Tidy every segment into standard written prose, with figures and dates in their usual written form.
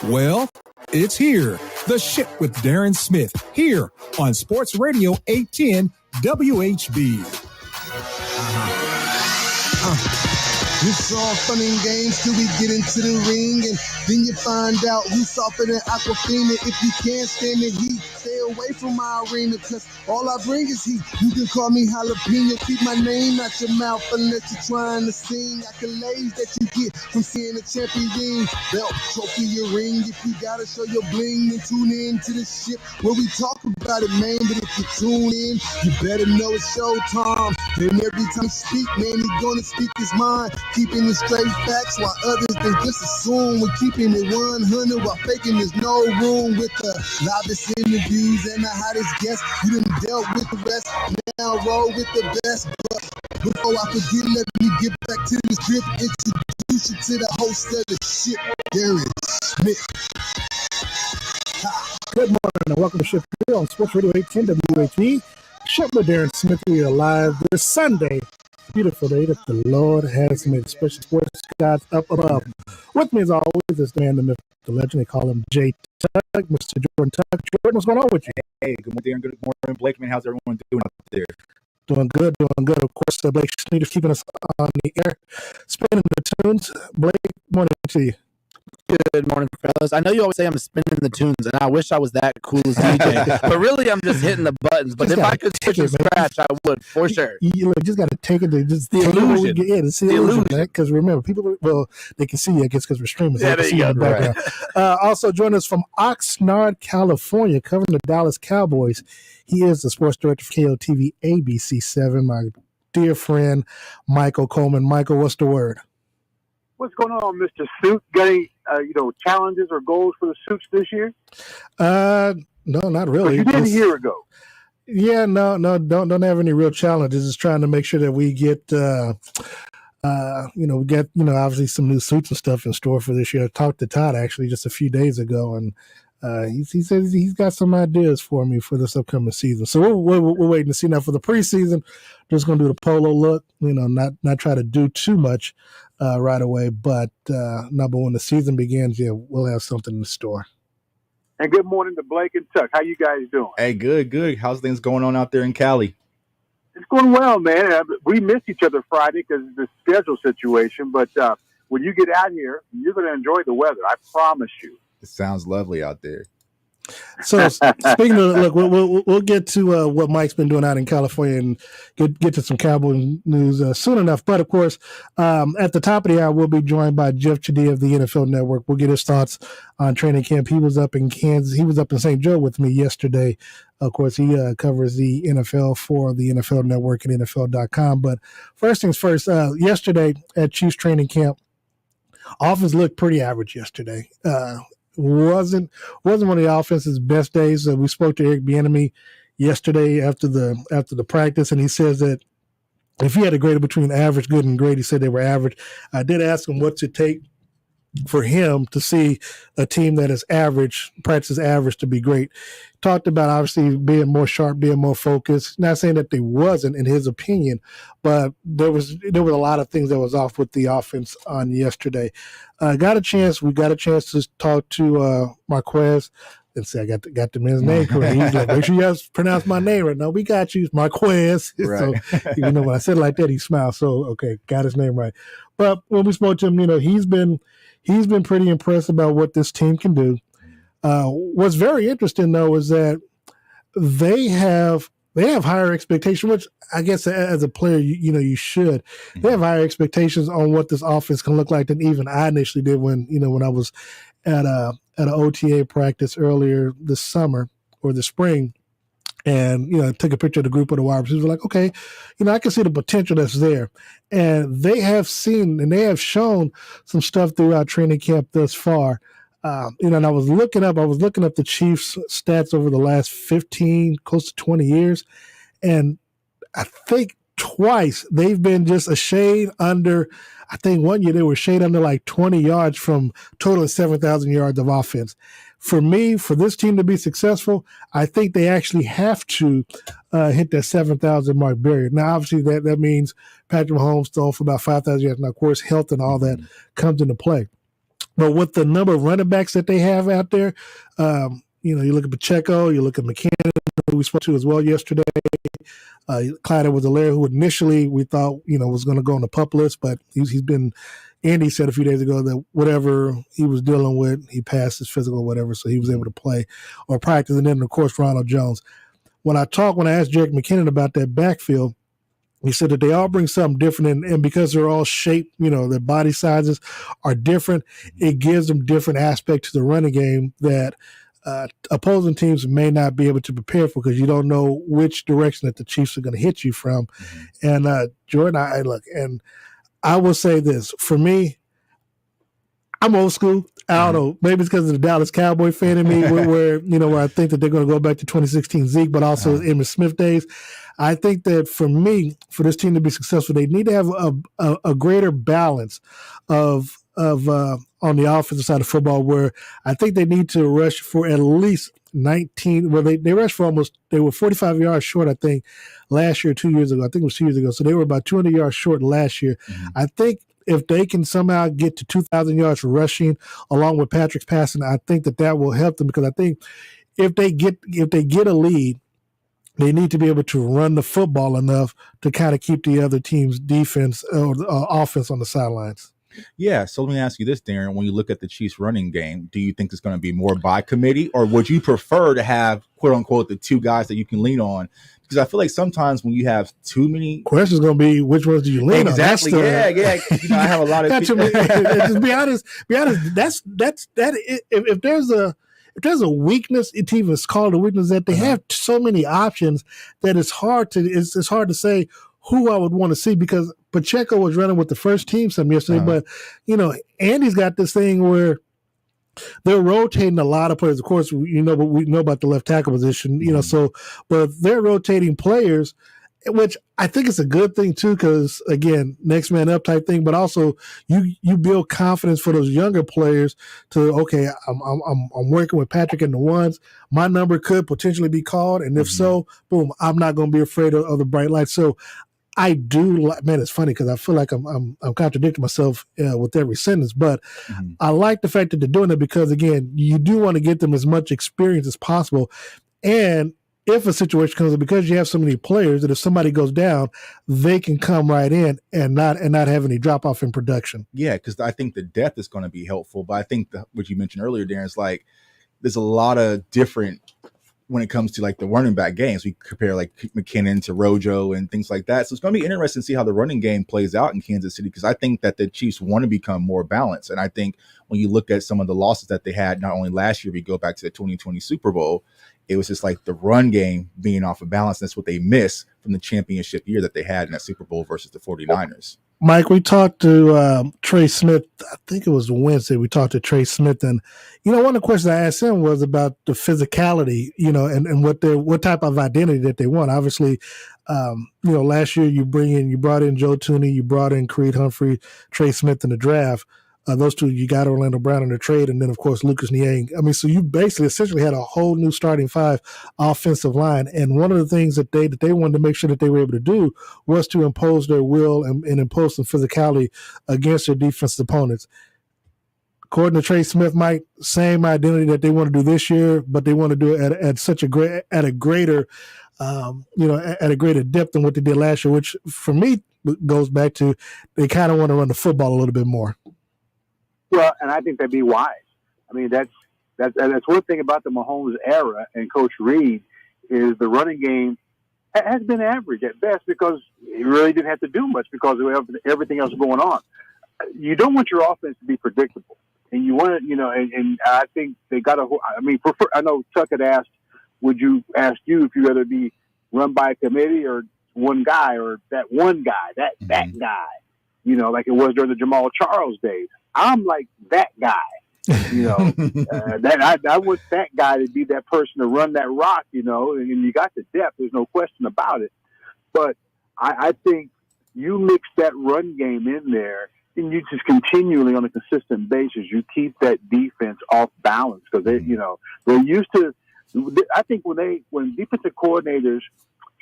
Well, it's here. The Ship with Darren Smith, here on Sports Radio 810 WHB. It's all fun and games till we get into the ring, and then you find out who's softer than Aquafina. If you can't stand the heat, stay away from my arena, cause all I bring is heat. You can call me jalapeno, keep my name out your mouth unless you're trying to sing. Accolades that you get from seeing a champion ring, belt, trophy, your ring. If you gotta show your bling, then tune in to the ship where we talk about it, man. But if you tune in, you better know it's showtime. And every time he speak, man, he gonna speak his mind. Keeping the straight facts while others they just assume we're keeping it 100 while faking there's no room. With the loudest interviews and the hottest guests, you done dealt with the rest, now roll with the best. But before I forget, let me get back to the script. Introduce you to the host of the ship, Darren Smith. Good morning and welcome to Ship here on Sports Radio 810 WHB. Ship with Darren Smith. We are live this Sunday. Beautiful day that the Lord has made, special sports gods up above. With me as always is the man, the myth, the legend. They call him J Tug, Mr. Jordan Tug. Jordan, what's going on with you? Hey, good morning, Darren. Good morning, Blake. Man, how's everyone doing out there? Doing good, doing good. Of course, Blake Sneeder's keeping us on the air, spinning the tunes. Blake, morning to you. Good morning, fellas. I know you always say I'm spinning the tunes, and I wish I was that cool as DJ, but really I'm just hitting the buttons. But if I could switch and scratch, I would, for sure. You just got to take it. Just the illusion. It's the illusion, because remember, people, well, they can see you, I guess, because we're streaming. So yeah, there you go. Right. Also joining us from Oxnard, California, covering the Dallas Cowboys. He is the sports director for KOTV ABC 7, my dear friend, Michael Coleman. Michael, what's the word? What's going on, Mr. Suit? Got any, challenges or goals for the Suits this year? No, not really. But you did a year ago. Yeah, no, don't have any real challenges. Just trying to make sure that we get, obviously some new suits and stuff in store for this year. I talked to Todd actually just a few days ago, and he says he's got some ideas for me for this upcoming season. So we're waiting to see. Now for the preseason, just going to do the polo look. Not try to do too much right away, but when the season begins, yeah, we'll have something in store. And good morning to Blake and Tuck. How you guys doing? Hey, good. How's things going on out there in Cali? It's going well, man. We missed each other Friday because of the schedule situation, but when you get out here, you're going to enjoy the weather. I promise you. It sounds lovely out there. So speaking of, look, we'll get to what Mike's been doing out in California and get to some Cowboy news soon enough. But of course, at the top of the hour, we'll be joined by Jeff Chadiha of the NFL Network. We'll get his thoughts on training camp. He was up in Kansas. He was up in St. Joe with me yesterday. Of course, he covers the NFL for the NFL Network and NFL.com. But first things first, yesterday at Chiefs training camp, offense looked pretty average yesterday. Wasn't one of the offense's best days. We spoke to Eric Bieniemy yesterday after the practice, and he says that if he had a grade between average, good, and great, he said they were average. I did ask him what's it take for him to see a team that is average, practices average, to be great. Talked about obviously being more sharp, being more focused. Not saying that they wasn't, in his opinion, but there was a lot of things that was off with the offense on yesterday. We got a chance to talk to Marquez and say I got the man's name correct. He's like, make sure you guys pronounce my name right. No, we got you, Marquez. Right. So even though when I said it like that, he smiled. So okay, got his name right. But when we spoke to him, he's been pretty impressed about what this team can do. What's very interesting, though, is that they have higher expectations, which I guess as a player, you should. They have higher expectations on what this offense can look like than even I initially did when I was at an OTA practice earlier this summer or the spring. And, I took a picture of the group of the wide receivers. Like, okay, I can see the potential that's there. And they have seen and they have shown some stuff throughout training camp thus far. And I was looking up the Chiefs' stats over the last 15, close to 20 years. And I think twice they've been just a shade under. I think one year they were shade under like 20 yards from total of 7,000 yards of offense. For me, for this team to be successful, I think they actually have to hit that 7,000 mark barrier. Now, obviously, that means Patrick Mahomes throw for about 5,000 yards. Now, of course, health and all that comes into play. But with the number of running backs that they have out there, you look at Pacheco, you look at McKinnon, who we spoke to as well yesterday. Clyde Edwards-Helaire, who initially we thought, was going to go on the PUP list, but he's been – Andy said a few days ago that whatever he was dealing with, he passed his physical or whatever, so he was able to play or practice. And then, of course, Ronald Jones. When I asked Jerick McKinnon about that backfield, he said that they all bring something different, and because they're all shaped, their body sizes are different, it gives them different aspects to the running game that opposing teams may not be able to prepare for because you don't know which direction that the Chiefs are going to hit you from. Mm-hmm. And Jordan, I will say this. For me, I'm old school. I don't know. Maybe it's because of the Dallas Cowboy fan in me where I think that they're going to go back to 2016 Zeke, but also Emmitt Smith days. I think that for me, for this team to be successful, they need to have a greater balance of on the offensive side of football where I think they need to rush for at least 19. Well, they rushed for they were 45 yards short, I think, last year, 2 years ago. I think it was 2 years ago. So they were about 200 yards short last year. Mm-hmm. I think if they can somehow get to 2,000 yards rushing along with Patrick's passing, I think that will help them because I think if they get a lead, they need to be able to run the football enough to kind of keep the other team's defense or offense on the sidelines. Yeah, so let me ask you this, Darren. When you look at the Chiefs running game, do you think it's going to be more by committee, or would you prefer to have, quote unquote, the two guys that you can lean on? Because I feel like sometimes when you have too many questions, going to be which ones do you lean on? Exactly. Yeah. I have a lot of just be honest. That's if there's a weakness, it's even called a weakness that they have so many options that it's hard to say who I would want to see because Pacheco was running with the first team some yesterday, but Andy's got this thing where they're rotating a lot of players. Of course, but we know about the left tackle position, but they're rotating players, which I think is a good thing too, because again, next man up type thing, but also you build confidence for those younger players to, okay, I'm working with Patrick in the ones, my number could potentially be called. And if so, boom, I'm not going to be afraid of the bright lights. So I do, man, it's funny because I feel like I'm contradicting myself with every sentence, but I like the fact that they're doing it because, again, you do want to get them as much experience as possible. And if a situation comes up, because you have so many players, that if somebody goes down, they can come right in and not have any drop off in production. Yeah, because I think the depth is going to be helpful. But I think what you mentioned earlier, Darren, is like there's a lot of different when it comes to like the running back games. We compare like McKinnon to Rojo and things like that. So it's going to be interesting to see how the running game plays out in Kansas City because I think that the Chiefs want to become more balanced. And I think when you look at some of the losses that they had, not only last year, we go back to the 2020 Super Bowl, it was just like the run game being off of balance. That's what they miss from the championship year that they had in that Super Bowl versus the 49ers. Mike, we talked to Trey Smith. I think it was Wednesday. We talked to Trey Smith, and one of the questions I asked him was about the physicality, and what type of identity that they want. Obviously, last year you brought in Joe Tooney, you brought in Creed Humphrey, Trey Smith in the draft. Those two, you got Orlando Brown in the trade, and then, of course, Lucas Niang. I mean, so you basically essentially had a whole new starting five offensive line. And one of the things that they wanted to make sure that they were able to do was to impose their will and impose some physicality against their defensive opponents. According to Trey Smith, Mike, same identity that they want to do this year, but they want to do it at a greater depth than what they did last year, which for me goes back to they kind of want to run the football a little bit more. Well, and I think that'd be wise. I mean, that's one thing about the Mahomes era and Coach Reed is the running game has been average at best because he really didn't have to do much because of everything else going on. You don't want your offense to be predictable, and you want to, and I think they got to. I mean, I know Chuck had asked, would you ask you if you rather be run by a committee or one guy or that one guy, that guy, like it was during the Jamal Charles days. I'm like that guy, that I want that guy to be that person to run that rock, and you got the depth. There's no question about it. But I think you mix that run game in there and you just continually on a consistent basis, you keep that defense off balance because they're used to, I think when defensive coordinators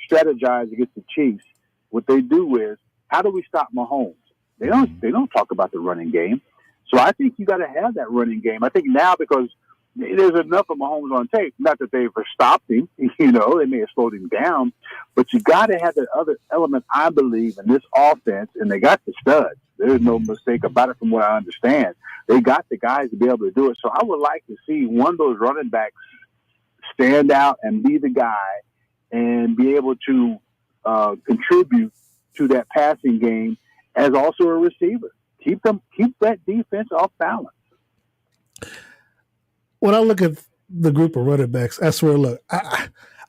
strategize against the Chiefs, what they do is, how do we stop Mahomes? They don't talk about the running game. So I think you got to have that running game. I think now because there's enough of Mahomes on tape, not that they've stopped him, they may have slowed him down, but you got to have that other element, I believe, in this offense, and they got the studs. There's no mistake about it from what I understand. They got the guys to be able to do it. So I would like to see one of those running backs stand out and be the guy and be able to contribute to that passing game as also a receiver. Keep that defense off balance. When I look at the group of running backs, I swear, look,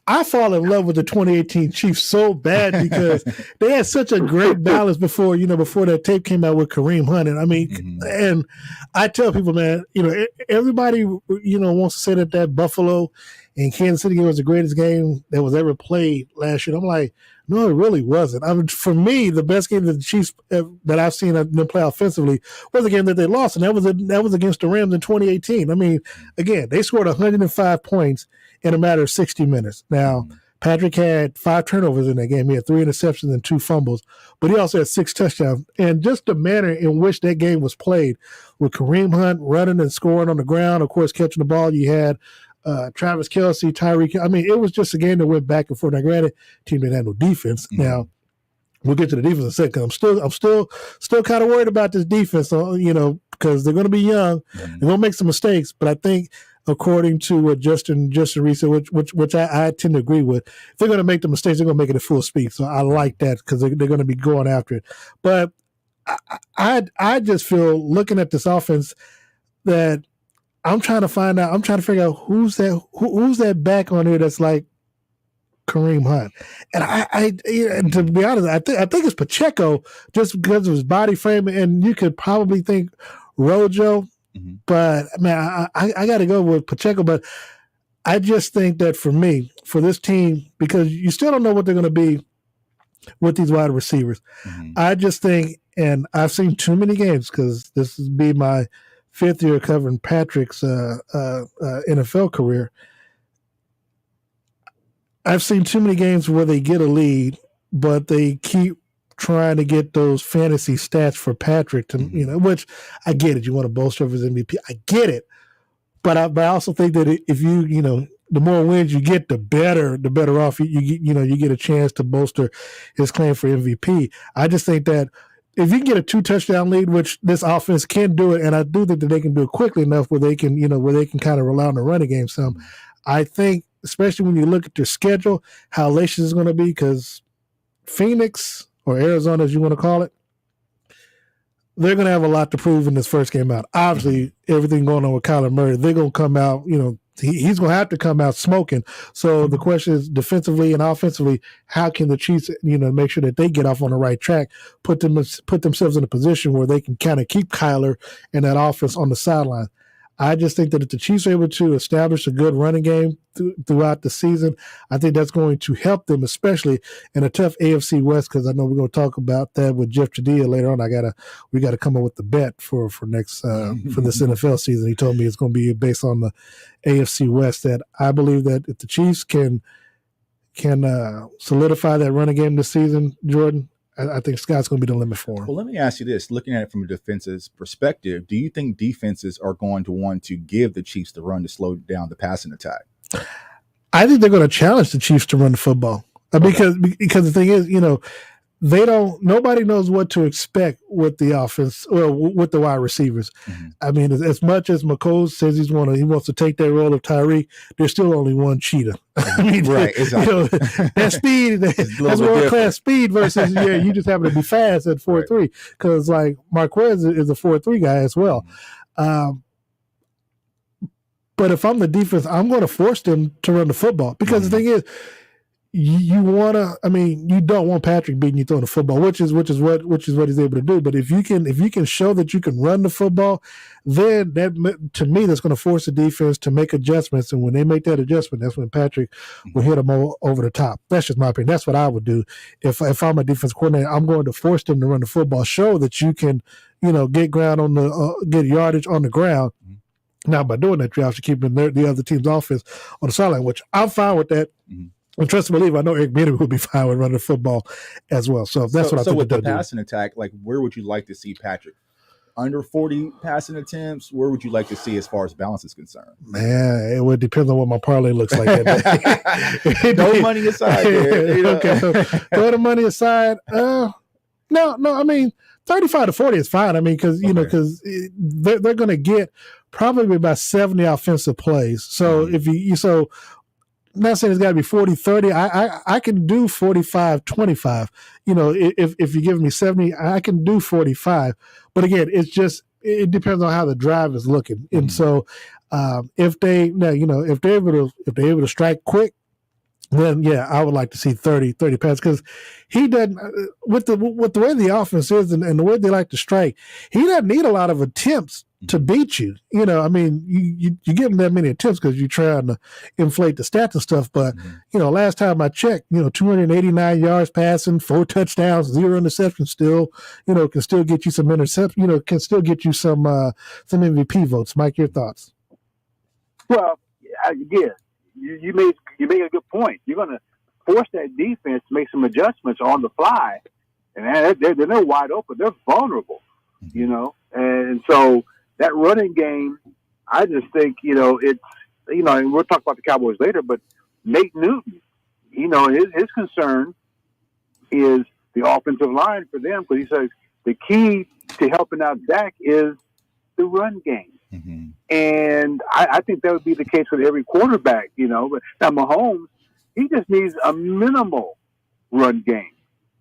I fall in love with the 2018 Chiefs so bad because they had such a great balance before that tape came out with Kareem Hunt. And I mean, and I tell people, man, everybody, wants to say that Buffalo and Kansas City game was the greatest game that was ever played last year. I'm like, no, it really wasn't. I mean, for me, the best game that the Chiefs that I've seen them play offensively was a game that they lost, and that was against the Rams in 2018. I mean, again, they scored 105 points in a matter of 60 minutes. Now, Patrick had 5 turnovers in that game. He had 3 interceptions and 2 fumbles, but he also had 6 touchdowns. And just the manner in which that game was played, with Kareem Hunt running and scoring on the ground, of course, catching the ball, you had Travis Kelce, Tyreek. I mean, it was just a game that went back and forth. Now, granted, team didn't have no defense. Now, we'll get to the defense in a second. I'm still kind of worried about this defense, because they're going to be young. They're going to make some mistakes. But I think, according to what Justin Reed said, which I tend to agree with, if they're going to make the mistakes, they're going to make it at full speed. So I like that because they're going to be going after it. But I just feel, looking at this offense, that I'm trying to figure out who's that back on here that's like Kareem Hunt. And to be honest, I think it's Pacheco, just because of his body frame, and you could probably think Rojo, but man, I got to go with Pacheco. But I just think that for this team, because you still don't know what they're going to be with these wide receivers, I just think, and I've seen too many games, because this will be my 5th year covering Patrick's NFL career. I've seen too many games where they get a lead, but they keep trying to get those fantasy stats for Patrick to, which I get it. You want to bolster his MVP. I get it. But I also think that if the more wins you get, the better off you get a chance to bolster his claim for MVP. I just think that if you can get a 2 touchdown lead, which this offense can do it, and I do think that they can do it quickly enough where they can kind of rely on the running game some. I think, especially when you look at their schedule, how hellacious it's going to be, because Phoenix, or Arizona as you want to call it, they're going to have a lot to prove in this first game out. Obviously, everything going on with Kyler Murray, they're going to come out, he's going to have to come out smoking. So the question is, defensively and offensively, how can the Chiefs, make sure that they get off on the right track, put themselves in a position where they can kind of keep Kyler and that offense on the sideline. I just think that if the Chiefs are able to establish a good running game throughout the season, I think that's going to help them, especially in a tough AFC West, because I know we're going to talk about that with Jeff Chadiha later on. We got to come up with the bet for next for this NFL season. He told me it's going to be based on the AFC West. That I believe that if the Chiefs can solidify that running game this season, Jordan, I think sky's going to be the limit for him. Well, let me ask you this. Looking at it from a defense's perspective, do you think defenses are going to want to give the Chiefs the run to slow down the passing attack? I think they're going to challenge the Chiefs to run the football. Because the thing is, nobody knows what to expect with the offense or with the wide receivers. I mean, as much as McCole says he wants to take that role of Tyreek, there's still only one cheetah. I mean, right, exactly. That speed, that's world-class speed versus, you just happen to be fast at 4.3, because like Marquez is a 4.3 guy as well. But if I'm the defense, I'm going to force them to run the football, because the thing is, you don't want Patrick beating you throwing the football, which is what he's able to do. But if you can show that you can run the football, then that, to me, that's going to force the defense to make adjustments. And when they make that adjustment, that's when Patrick will hit them over the top. That's just my opinion. That's what I would do if I'm a defense coordinator. I'm going to force them to run the football, show that you can, get ground on get yardage on the ground. Now, by doing that, you have to keep the other team's offense on the sideline, which I'm fine with that. And trust and believe, I know Eric Bieniemy would be fine with running the football as well. So that's what I think. So with the passing attack, like, where would you like to see Patrick under 40 passing attempts? Where would you like to see as far as balance is concerned? Man, it would depend on what my parlay looks like that day. No money aside. Okay, so throw the money aside. No. I mean, 35 to 40 is fine. I mean, because because they're going to get probably about 70 offensive plays. So if I'm not saying it's got to be 40-30. I can do 45-25. If you give me 70, I can do 45. But again, it depends on how the drive is looking. And so if they're able to strike quick, then I would like to see 30 passes, because he doesn't with the way the offense is and the way they like to strike, he doesn't need a lot of attempts to beat you. I mean, you give him that many attempts because you're trying to inflate the stats and stuff. But last time I checked, 289 yards passing, 4 touchdowns, 0 interceptions, still can still get you some interceptions. Can still get you some MVP votes. Mike, your thoughts? Well, again, you make a good point. You're going to force that defense to make some adjustments on the fly, and they're wide open. They're vulnerable, and so that running game, I just think it's and we'll talk about the Cowboys later, but Nate Newton, his concern is the offensive line for them, because he says the key to helping out Dak is the run game. Mm-hmm. And I think that would be the case with every quarterback, But now Mahomes, he just needs a minimal run game.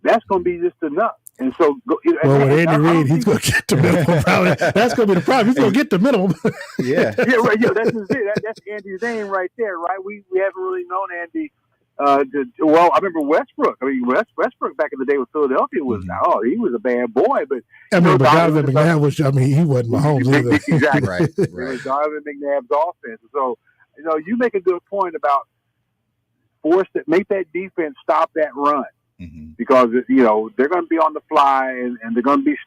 That's going to be just enough. And so, with Andy Reid, he's going to get the minimum. Probably. That's going to be the problem. He's going to get the minimum. Yeah, right. That's just it. That's Andy's name right there, right? We haven't really known Andy. I remember Westbrook. I mean, Westbrook back in the day with Philadelphia was he was a bad boy, but Donovan McNabb was. I mean, he wasn't Mahomes either. Exactly. Right. It was Donovan McNabb's offense. So, you make a good point about make that defense stop that run, because they're going to be on the fly and they're going to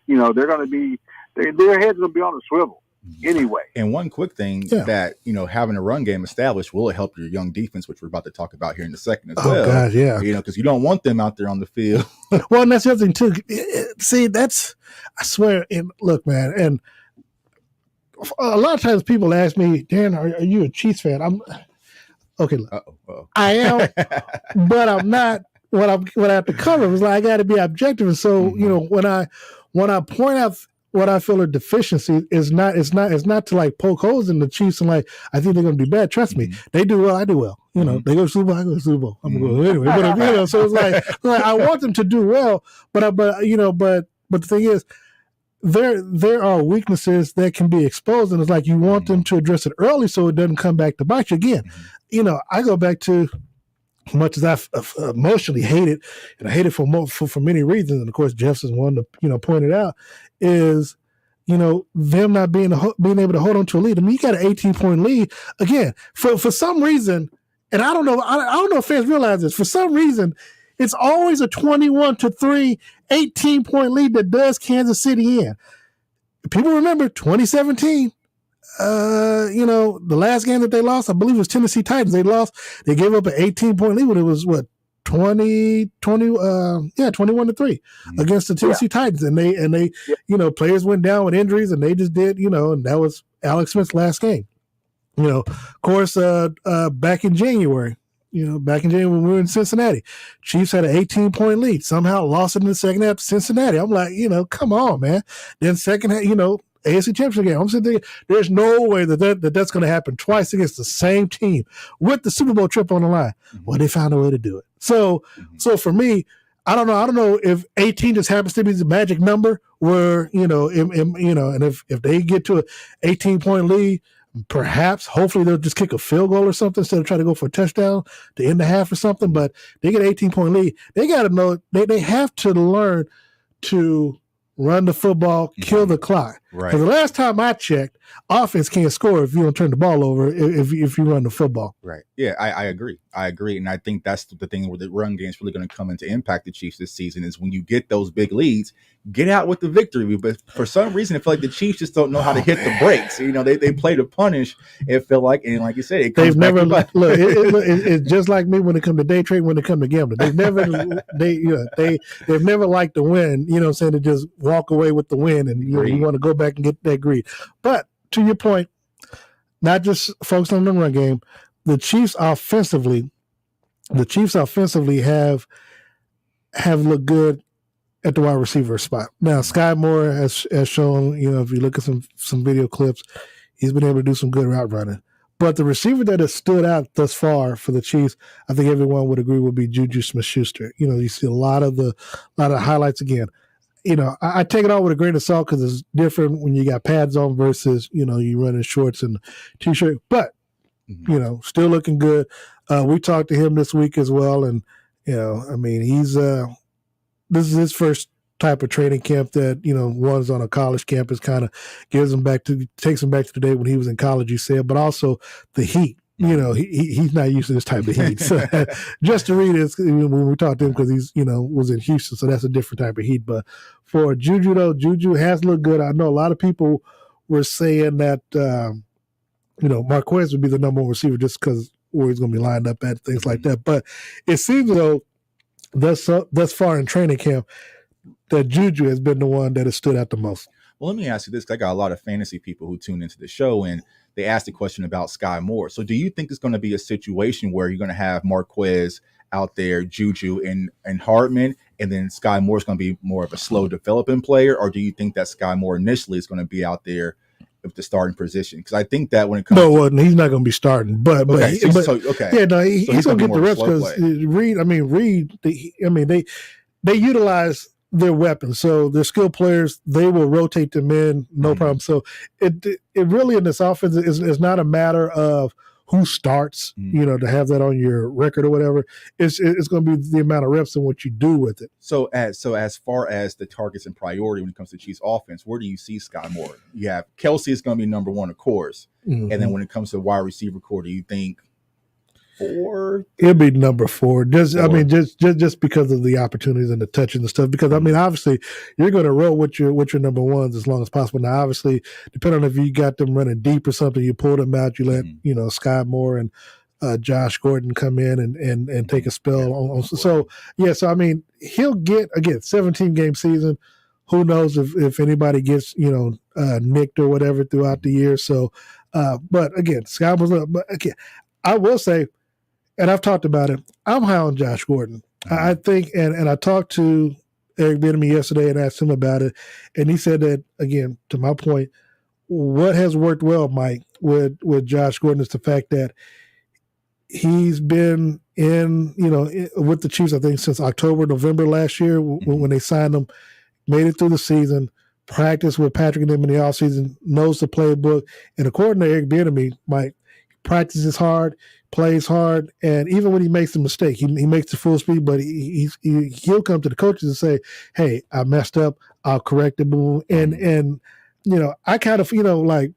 be their heads going to be on a swivel. Anyway, and one quick thing that having a run game established will help your young defense, which we're about to talk about here in a second as well. Oh God, yeah. Because you don't want them out there on the field. Well, and that's the other thing too. See, I swear. And look, man, and a lot of times people ask me, Dan, are you a Chiefs fan? I'm okay. I am, but I'm not. What I have to cover is I got to be objective. And so when I point out what I feel are deficiencies is not to poke holes in the Chiefs and I think they're going to do bad. Trust me, they do well, I do well. They go to Super Bowl, I go to Super Bowl. I'm going to go anyway. But so it's like I want them to do well, but the thing is, there are weaknesses that can be exposed, and it's like you want them to address it early so it doesn't come back to bite you again. I go back to, as much as I emotionally hate it, and I hate it for many reasons, and of course Jeff's is one to point it out, is them not being able to hold on to a lead. I mean, you got an 18-point lead again for some reason, and I don't know if fans realize this. For some reason, it's always a 21-3 18-point lead that does Kansas City in. People remember 2017. The last game that they lost, I believe, was Tennessee Titans. They lost. They gave up an 18-point lead when it was 21-3 against the Tennessee Titans, and they players went down with injuries, and they just did, and that was Alex Smith's last game. Of course, back in January, when we were in Cincinnati, Chiefs had an 18-point lead, somehow lost it in the second half to Cincinnati. I'm like, come on, man. Then second half, AFC Championship game. I'm sitting there, there's no way that's going to happen twice against the same team with the Super Bowl trip on the line. Well, they found a way to do it. So for me, I don't know if 18 just happens to be the magic number where, and if they get to an 18-point lead, perhaps, hopefully they'll just kick a field goal or something instead of trying to go for a touchdown to end the half or something. But they get an 18-point lead. They got to know, they have to learn to run the football, kill the clock. Right. Because the last time I checked, offense can't score if you don't turn the ball over if you run the football. Right. Yeah, I agree. And I think that's the thing where the run game is really going to come into impact the Chiefs this season is when you get those big leads, get out with the victory. But for some reason, I feel like the Chiefs just don't know how to hit the brakes. They play to punish. It felt like, and like you said, it comes they've never look. It's just like me when it comes to day trading, when it comes to gambling. They've never liked to win. To just walk away with the win, and you want to go back back and get that greed. But to your point, not just focus on the run game. The Chiefs offensively have looked good at the wide receiver spot. Now, Sky Moore has shown, if you look at some video clips, he's been able to do some good route running. But the receiver that has stood out thus far for the Chiefs, I think everyone would agree, would be Juju Smith-Schuster. You see a lot of the highlights again. I take it all with a grain of salt because it's different when you got pads on versus, you run in shorts and T-shirt. But, still looking good. We talked to him this week as well. And, he's this is his first type of training camp that, one's on a college campus, kind of takes him back to the day when he was in college, you said, but also the heat. He's not used to this type of heat. So just to read it, when we talked to him, because he's, was in Houston, so that's a different type of heat. But for Juju, though, Juju has looked good. I know a lot of people were saying that, Marquez would be the number one receiver just because where he's going to be lined up at, things like that. But it seems though, thus far in training camp, that Juju has been the one that has stood out the most. Well, let me ask you this, because I got a lot of fantasy people who tune into the show, and they asked the question about Sky Moore. So do you think it's going to be a situation where you're going to have Marquez out there, Juju and Hardman, and then Sky Moore is going to be more of a slow developing player? Or do you think that Sky Moore initially is going to be out there with the starting position? Because I think that when it comes he's not going to be starting. But he's going to get the reps because Reed, they utilize their weapons. So their skilled players, they will rotate them in, no problem. So it really in this offense is not a matter of who starts, to have that on your record or whatever. It's going to be the amount of reps and what you do with it. So as far as the targets and priority when it comes to Chiefs offense, where do you see Sky Moore? You have Kelsey is going to be number one, of course. And then when it comes to wide receiver core, do you think 4? It'll be number 4. Just because of the opportunities and the touching and stuff. Because obviously, you're going to roll with your number ones as long as possible. Now, obviously, depending on if you got them running deep or something, you pull them out. You let Sky Moore and Josh Gordon come in and take a spell. So he'll get 17-game season. Who knows if anybody gets nicked or whatever throughout the year. So, but again, Sky was. But again, I will say. And I've talked about it. I'm high on Josh Gordon. I think, and I talked to Eric Bieniemy yesterday and asked him about it, and he said that, again, to my point, what has worked well, Mike, with Josh Gordon is the fact that he's been with the Chiefs, I think, since October, November last year when they signed him, made it through the season, practiced with Patrick and them in the offseason, knows the playbook, and according to Eric Bieniemy, Mike, practices hard, plays hard, and even when he makes a mistake, he makes the full speed, but he'll come to the coaches and say, hey, I messed up, I'll correct it. And I kind of, like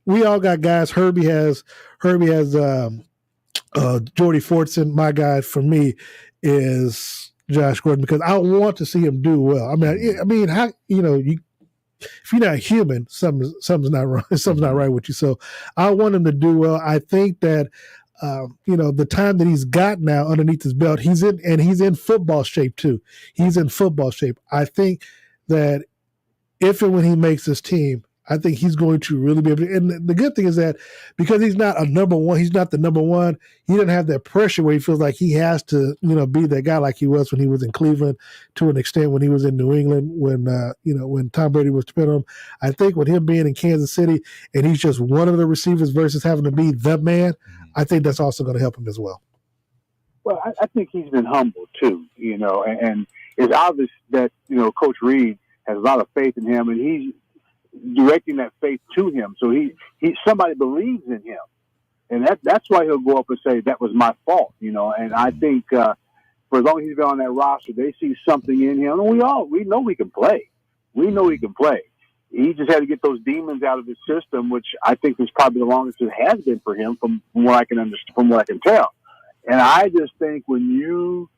we all got guys. Herbie has Jordy Fortson. My guy for me is Josh Gordon because I want to see him do well. How if you're not human, something's not wrong. Something's not right with you. So I want him to do well. I think that the time that he's got now underneath his belt, he's in football shape too. He's in football shape. I think that if and when he makes this team, I think he's going to really be able to. And the good thing is that because he's not the number one, he doesn't have that pressure where he feels like he has to, be that guy like he was when he was in Cleveland, to an extent when he was in New England, when Tom Brady was depending on him. I think with him being in Kansas City and he's just one of the receivers versus having to be the man, I think that's also going to help him as well. Well, I think he's been humble too, and it's obvious that, Coach Reed has a lot of faith in him, and he's directing that faith to him. So he somebody believes in him. And that's why he'll go up and say, that was my fault, and I think for as long as he's been on that roster, they see something in him. And we know he can play. We know he can play. He just had to get those demons out of his system, which I think is probably the longest it has been for him from what I can understand, from what I can tell. And I just think when you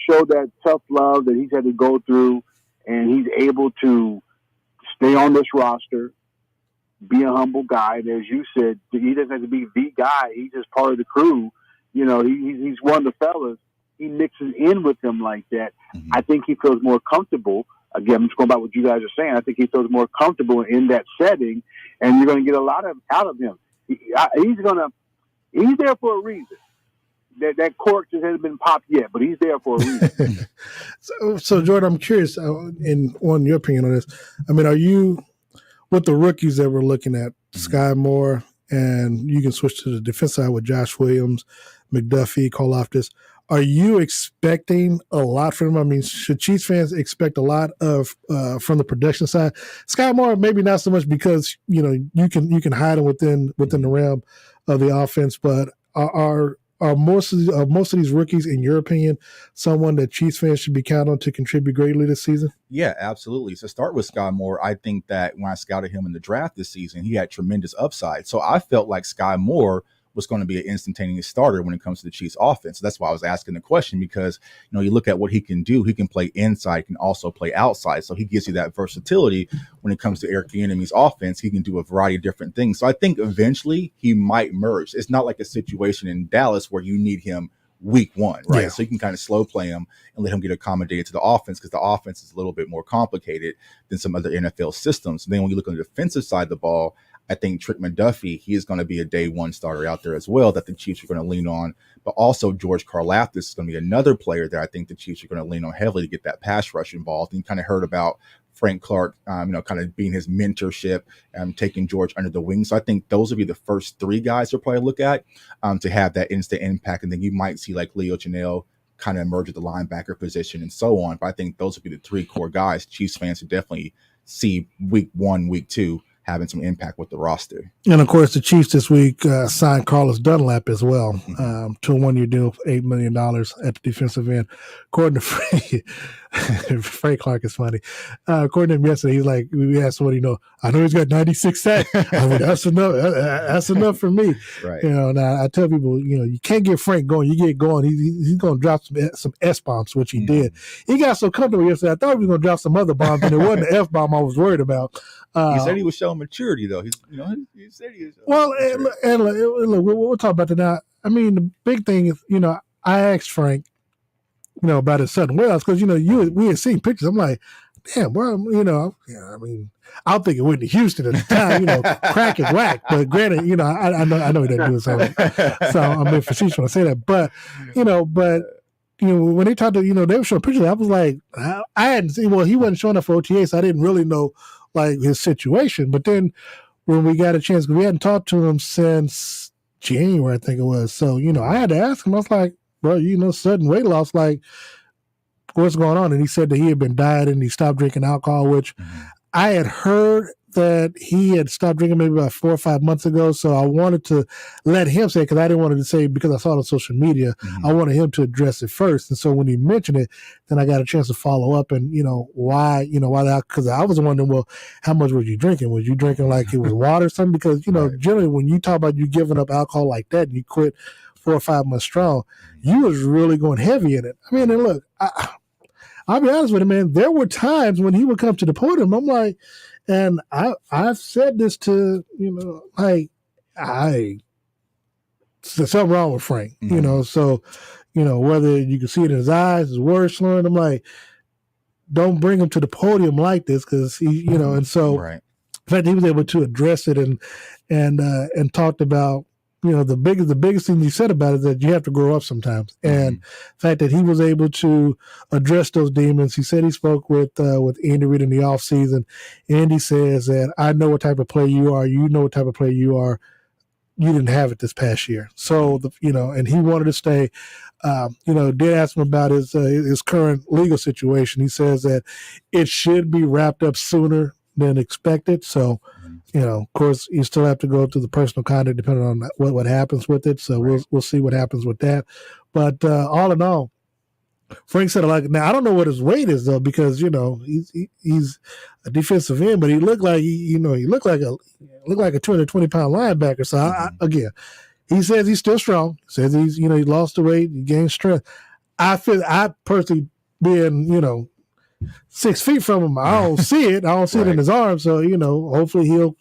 show that tough love that he's had to go through and he's able to stay on this roster, be a humble guy. And as you said, he doesn't have to be the guy. He's just part of the crew. He's one of the fellas. He mixes in with them like that. I think he feels more comfortable again, I'm just going by what you guys are saying. I think he feels more comfortable in that setting, and you're going to get a lot out of him. He's there for a reason. That cork just hasn't been popped yet, but he's there for a reason. So Jordan, I'm curious on your opinion on this. I mean, are you with the rookies that we're looking at, Sky Moore, and you can switch to the defense side with Josh Williams, McDuffie, Karlaftis. Are you expecting a lot from him? I mean, should Chiefs fans expect a lot of from the production side? Sky Moore, maybe not so much because you can hide him within the realm of the offense, but are most of these rookies, in your opinion, someone that Chiefs fans should be counting on to contribute greatly this season? Yeah, absolutely. So start with Sky Moore. I think that when I scouted him in the draft this season, he had tremendous upside. So I felt like Sky Moore was going to be an instantaneous starter when it comes to the Chiefs offense. That's why I was asking the question, because, you look at what he can do. He can play inside, can also play outside. So he gives you that versatility when it comes to Eric Bieniemy's offense. He can do a variety of different things. So I think eventually he might merge. It's not like a situation in Dallas where you need him week one, right? Yeah. So you can kind of slow play him and let him get accommodated to the offense, because the offense is a little bit more complicated than some other NFL systems. And then when you look on the defensive side of the ball, I think Trick McDuffie, he is going to be a day one starter out there as well that the Chiefs are going to lean on. But also George Karlaftis is going to be another player that I think the Chiefs are going to lean on heavily to get that pass rush involved. And you kind of heard about Frank Clark, kind of being his mentorship and taking George under the wing. So I think those would be the first three guys you'll probably look at to have that instant impact. And then you might see like Leo Janelle kind of emerge at the linebacker position and so on. But I think those would be the three core guys Chiefs fans would definitely see week one, week two, having some impact with the roster. And, of course, the Chiefs this week signed Carlos Dunlap as well to a one-year deal for $8 million at the defensive end. According to Frank Clark is funny. According to him yesterday, he's like, we asked him what I know he's got 96 sacks. I mean, that's enough. That's enough for me. Right. Now I tell people, you can't get Frank going. You get going, he's going to drop some S-bombs, which he did. He got so comfortable yesterday, I thought he was going to drop some other bombs, and it wasn't the F-bomb I was worried about. He said he was showing maturity, though. He said he was. Well, and look, we'll talk about that now. I mean, the big thing is, I asked Frank, about his sudden Wells, because we had seen pictures. I'm like, damn, well, I mean, I'm thinking Whitney Houston at the time, crack is whack. But granted, I know he doesn't do it, so I'm being facetious when I say that. But when they talked to, they were showing pictures, I was like, I hadn't seen. Well, he wasn't showing up for OTA, so I didn't really know like his situation. But then when we got a chance, because we hadn't talked to him since January, I think it was. So, I had to ask him. I was like, bro, sudden weight loss, like, what's going on? And he said that he had been dieting, he stopped drinking alcohol, which I had heard that he had stopped drinking maybe about 4 or 5 months ago. So I wanted to let him say, because I didn't want to say, because I saw it on social media, I wanted him to address it first. And so when he mentioned it, then I got a chance to follow up and, why that, because I was wondering, well, how much were you drinking? Was you drinking like it was water or something? Because, generally when you talk about you giving up alcohol like that and you quit 4 or 5 months strong, you was really going heavy in it. I mean, and look, I'll be honest with you, man, there were times when he would come to the podium, I'm like, and I've said this to, there's something wrong with Frank, so, whether you can see it in his eyes, his words slurring, I'm like, don't bring him to the podium like this, because he, and so right. In fact, he was able to address it and talked about, the biggest thing he said about it is that you have to grow up sometimes. And the fact that he was able to address those demons, he said he spoke with Andy Reid in the offseason. Andy says that I know what type of player you are. You know what type of player you are. You didn't have it this past year. So, and he wanted to stay. Did ask him about his current legal situation. He says that it should be wrapped up sooner than expected. So, of course, you still have to go through the personal conduct depending on what happens with it. So we'll see what happens with that. But all in all, Frank said, like, now I don't know what his weight is though, because he's a defensive end, but he looked like he looked like a 220-pound linebacker. So again, he says he's still strong. He says he's he lost the weight, he gained strength. I personally being 6 feet from him, I don't see it. I don't see it in his arm. So, hopefully he'll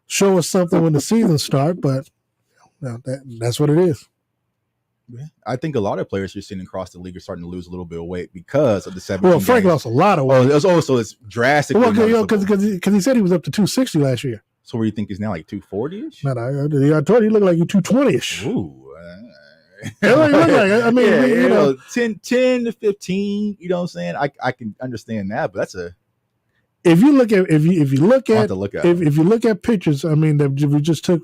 show us something when the season starts. But that's what it is. I think a lot of players you're seeing across the league are starting to lose a little bit of weight because of the 17 Well, Frank lost a lot of weight. It's drastically. Well, because he said he was up to 260 last year. So where do you think he's now, like 240-ish? I told you he looked like you 220-ish. Ooh. That's what he looked like. I mean, yeah, you know, 10 to 15. You know what I'm saying? I can understand that, but that's a. If you look at pictures, I mean, that we just took,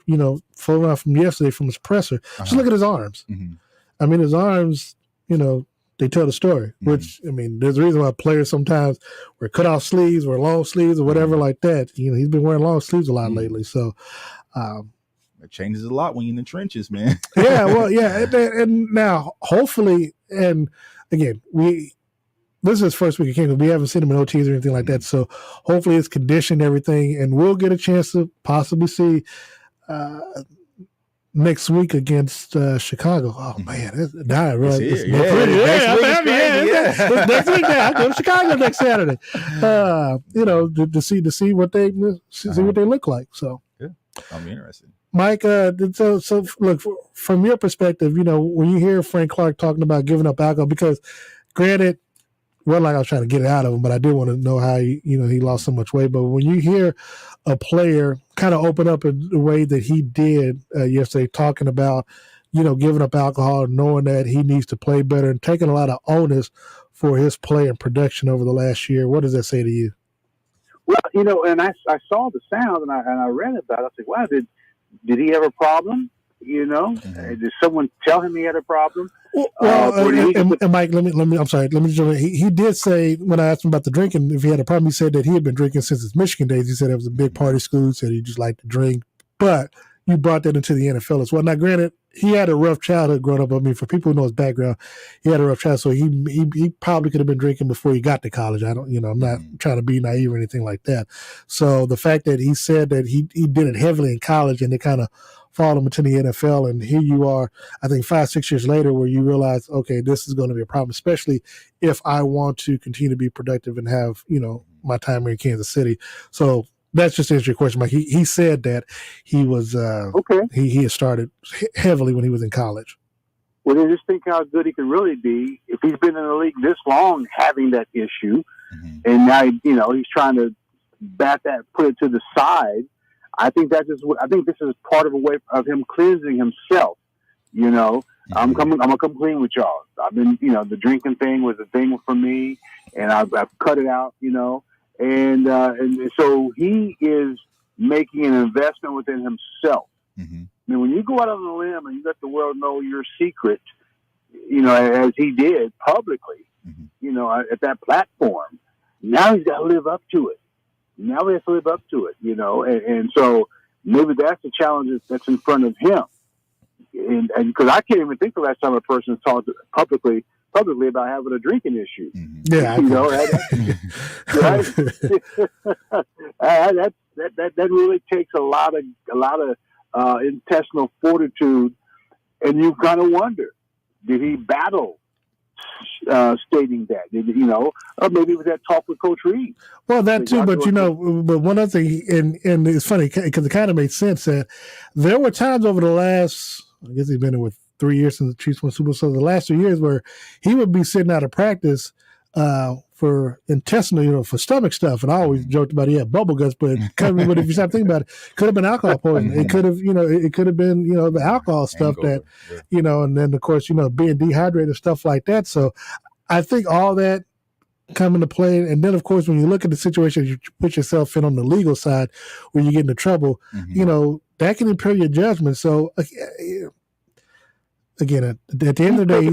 photo from yesterday from his presser. Just look at his arms. Mm-hmm. I mean, his arms, they tell the story. Mm-hmm. Which, I mean, there's a reason why players sometimes wear cutoff sleeves or long sleeves or whatever like that. He's been wearing long sleeves a lot lately. So, it changes a lot when you're in the trenches, man. Yeah, well, yeah, and now hopefully, and again, this is his first week of camp. We haven't seen him in OTs or anything like that. So hopefully it's conditioned everything, and we'll get a chance to possibly see next week against Chicago. Oh man, it's next week. I'll go to Chicago next Saturday. To see what they look like. So yeah, I'm interested. Mike, so look, from your perspective, when you hear Frank Clark talking about giving up alcohol, because granted, well, like I was trying to get it out of him, but I did want to know how he lost so much weight. But when you hear a player kind of open up in the way that he did yesterday, talking about, giving up alcohol, knowing that he needs to play better and taking a lot of onus for his play and production over the last year, what does that say to you? Well, and I saw the sound and I read about it. I was like, wow, did he have a problem? Did someone tell him he had a problem? And Mike, let me. I'm sorry. Let me jump in. He did say, when I asked him about the drinking, if he had a problem, he said that he had been drinking since his Michigan days. He said it was a big party school. He said he just liked to drink. But you brought that into the NFL as well. Now, granted, he had a rough childhood growing up. I mean, for people who know his background, he had a rough childhood. So he probably could have been drinking before he got to college. I'm not trying to be naive or anything like that. So the fact that he said that he did it heavily in college and it kind of followed him into the NFL, and here you are, I think 5-6 years later, where you realize, okay, this is going to be a problem, especially if I want to continue to be productive and have, my time here in Kansas City. So that's just to answer your question, Mike. He said that he was okay. He had started heavily when he was in college. Well, then just think how good he can really be if he's been in the league this long, having that issue, and now he's trying to put it to the side. I think this is part of a way of him cleansing himself. I'm gonna come clean with y'all. I've been, the drinking thing was a thing for me, and I've cut it out. And so he is making an investment within himself. Mm-hmm. I mean, when you go out on a limb and you let the world know your secret, as he did publicly, at that platform, now he's got to live up to it. Now he has to live up to it, and so maybe that's the challenge that's in front of him. And because I can't even think the last time a person talked publicly about having a drinking issue. Yeah, right? that really takes a lot of intestinal fortitude, and you kind of wonder, did he battle stating that? Or maybe it was that talk with Coach Reed. Well, that too, but but one other thing, and it's funny because it kind of made sense that there were times over the last, I guess he's been in with 3 years since the Chiefs won Super Bowl, so the last 2 years where he would be sitting out of practice for intestinal, for stomach stuff, and I always joked about he had bubble guts, but if you stop thinking about it, could have been alcohol poisoning. It could have, it could have been, the alcohol stuff that, and then of course, being dehydrated, stuff like that. So I think all that come into play, and then of course when you look at the situation you put yourself in on the legal side where you get into trouble, that can impair your judgment. So again, at the end of the day,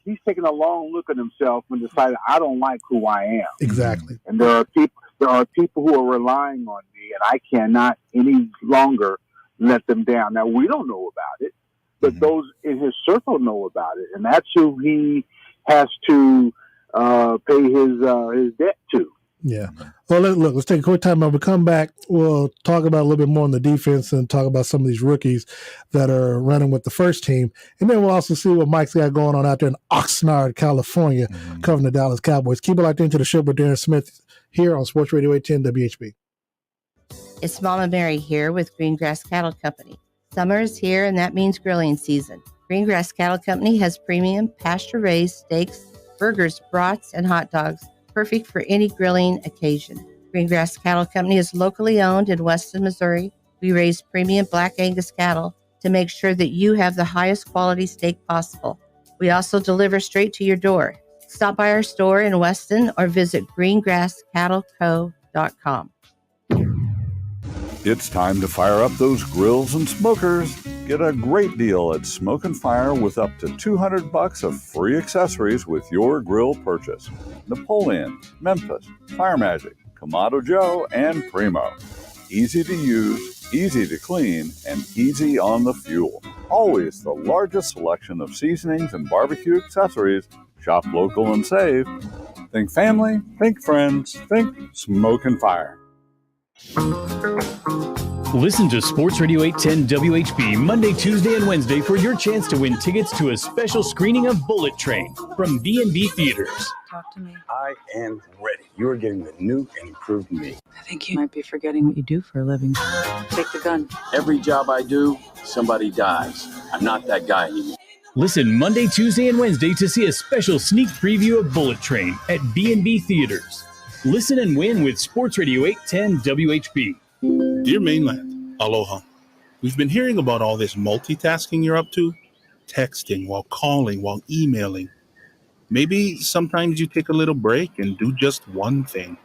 he's taking a long look at himself and decided, I don't like who I am. Exactly. And there are people who are relying on me, and I cannot any longer let them down. Now, we don't know about it, but those in his circle know about it, and that's who he has to pay his debt to. Yeah. Well, let's take a quick time out. We'll come back. We'll talk about a little bit more on the defense and talk about some of these rookies that are running with the first team. And then we'll also see what Mike's got going on out there in Oxnard, California, covering the Dallas Cowboys. Keep it locked into the show with Darren Smith here on Sports Radio 810 WHB. It's Mama Mary here with Greengrass Cattle Company. Summer is here, and that means grilling season. Greengrass Cattle Company has premium pasture-raised steaks, burgers, brats, and hot dogs, perfect for any grilling occasion. Greengrass Cattle Company is locally owned in Weston, Missouri. We raise premium Black Angus cattle to make sure that you have the highest quality steak possible. We also deliver straight to your door. Stop by our store in Weston or visit greengrasscattleco.com. It's time to fire up those grills and smokers. Get a great deal at Smoke and Fire with up to $200 of free accessories with your grill purchase. Napoleon, Memphis, Fire Magic, Kamado Joe, and Primo. Easy to use, easy to clean, and easy on the fuel. Always the largest selection of seasonings and barbecue accessories. Shop local and save. Think family, think friends, think Smoke and Fire. Listen to Sports Radio 810 WHB Monday, Tuesday, and Wednesday for your chance to win tickets to a special screening of Bullet Train from B&B Theaters. Talk to me. I am ready. You are getting the new and improved me. I think you might be forgetting what you do for a living. Take the gun. Every job I do, somebody dies. I'm not that guy anymore. Listen Monday, Tuesday, and Wednesday to see a special sneak preview of Bullet Train at B&B Theaters. Listen and win with Sports Radio 810 WHB. Dear Mainland, aloha. We've been hearing about all this multitasking you're up to. Texting while calling, while emailing. Maybe sometimes you take a little break and do just one thing.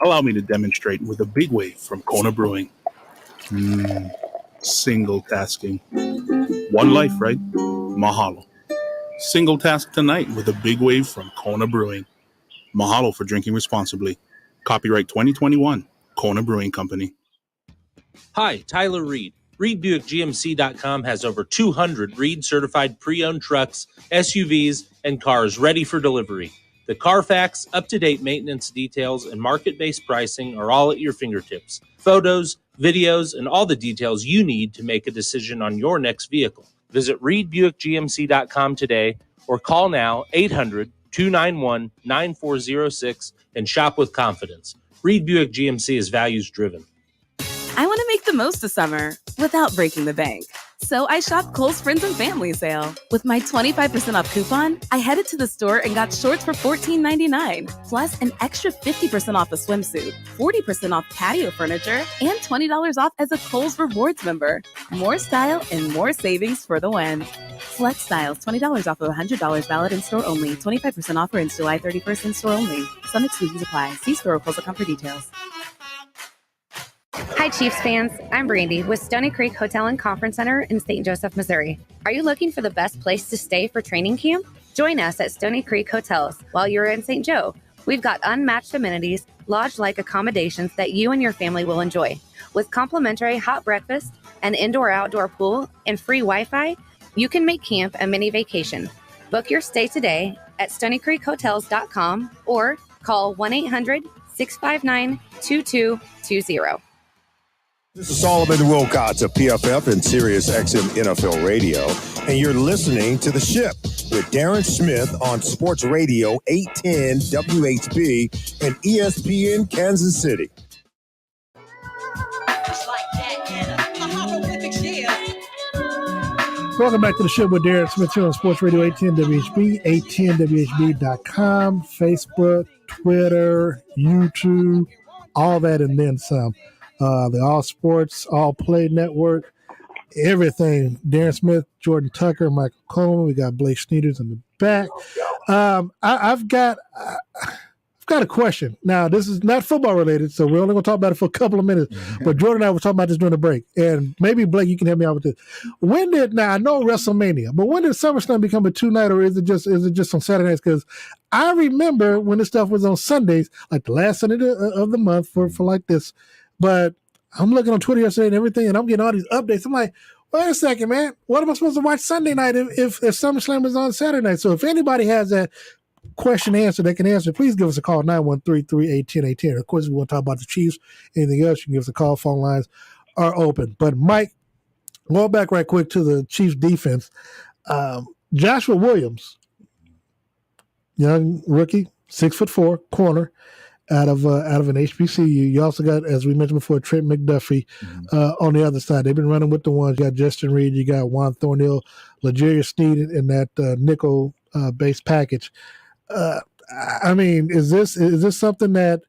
Allow me to demonstrate with a big wave from Kona Brewing. Single tasking. One life, right? Mahalo. Single task tonight with a big wave from Kona Brewing. Mahalo for drinking responsibly. Copyright 2021, Kona Brewing Company. Hi, Tyler Reed. ReedBuickGMC.com has over 200 Reed-certified pre-owned trucks, SUVs, and cars ready for delivery. The Carfax, up-to-date maintenance details, and market-based pricing are all at your fingertips. Photos, videos, and all the details you need to make a decision on your next vehicle. Visit ReedBuickGMC.com today or call now 800-291-9406 and shop with confidence. Reed Buick GMC is values-driven. I want to make the most of summer without breaking the bank. So I shopped Kohl's Friends and Family sale. With my 25% off coupon, I headed to the store and got shorts for $14.99, plus an extra 50% off a swimsuit, 40% off patio furniture, and $20 off as a Kohl's Rewards member. More style and more savings for the win. Select styles, $20 off of $100 valid in-store only. 25% offer ends July 31st in-store only. Some exclusions apply. See store or Kohl's.com for details. Hi, Chiefs fans. I'm Brandy with Stony Creek Hotel and Conference Center in St. Joseph, Missouri. Are you looking for the best place to stay for training camp? Join us at Stony Creek Hotels while you're in St. Joe. We've got unmatched amenities, lodge-like accommodations that you and your family will enjoy. With complimentary hot breakfast, an indoor-outdoor pool, and free Wi-Fi, you can make camp a mini vacation. Book your stay today at StonyCreekHotels.com or call 1-800-659-2220. This is Solomon Wilcox of PFF and Sirius XM NFL Radio, and you're listening to The Ship with Darren Smith on Sports Radio 810 WHB and ESPN Kansas City. Welcome back to The Ship with Darren Smith here on Sports Radio 810 WHB, 810WHB.com, Facebook, Twitter, YouTube, all that and then some. The All Sports, All Play Network, everything. Darren Smith, Jordan Tucker, Michael Coleman. We got Blake Sneeders in the back. I've got a question. Now, this is not football related, so we're only going to talk about it for a couple of minutes. But Jordan and I were talking about this during the break, and maybe Blake, you can help me out with this. Now I know WrestleMania, but when did SummerSlam become a two-night, or is it just on Saturday nights? Because I remember when this stuff was on Sundays, like the last Sunday of the month for like this. But I'm looking on Twitter yesterday and everything, and I'm getting all these updates. I'm like, wait a second, man. What am I supposed to watch Sunday night if SummerSlam is on Saturday night? So if anybody has that question answer, they can answer. Please give us a call, 913-381-1010. Of course, if we want to talk about the Chiefs, anything else, you can give us a call. Phone lines are open. But, Mike, going back right quick to the Chiefs defense, Joshua Williams, young rookie, 6'4", corner, out of an HBCU. You also got, as we mentioned before, Trent McDuffie on the other side. They've been running with the ones. You got Justin Reed, you got Juan Thornhill, L'Jarius Sneed in that nickel based package. I mean, is this something that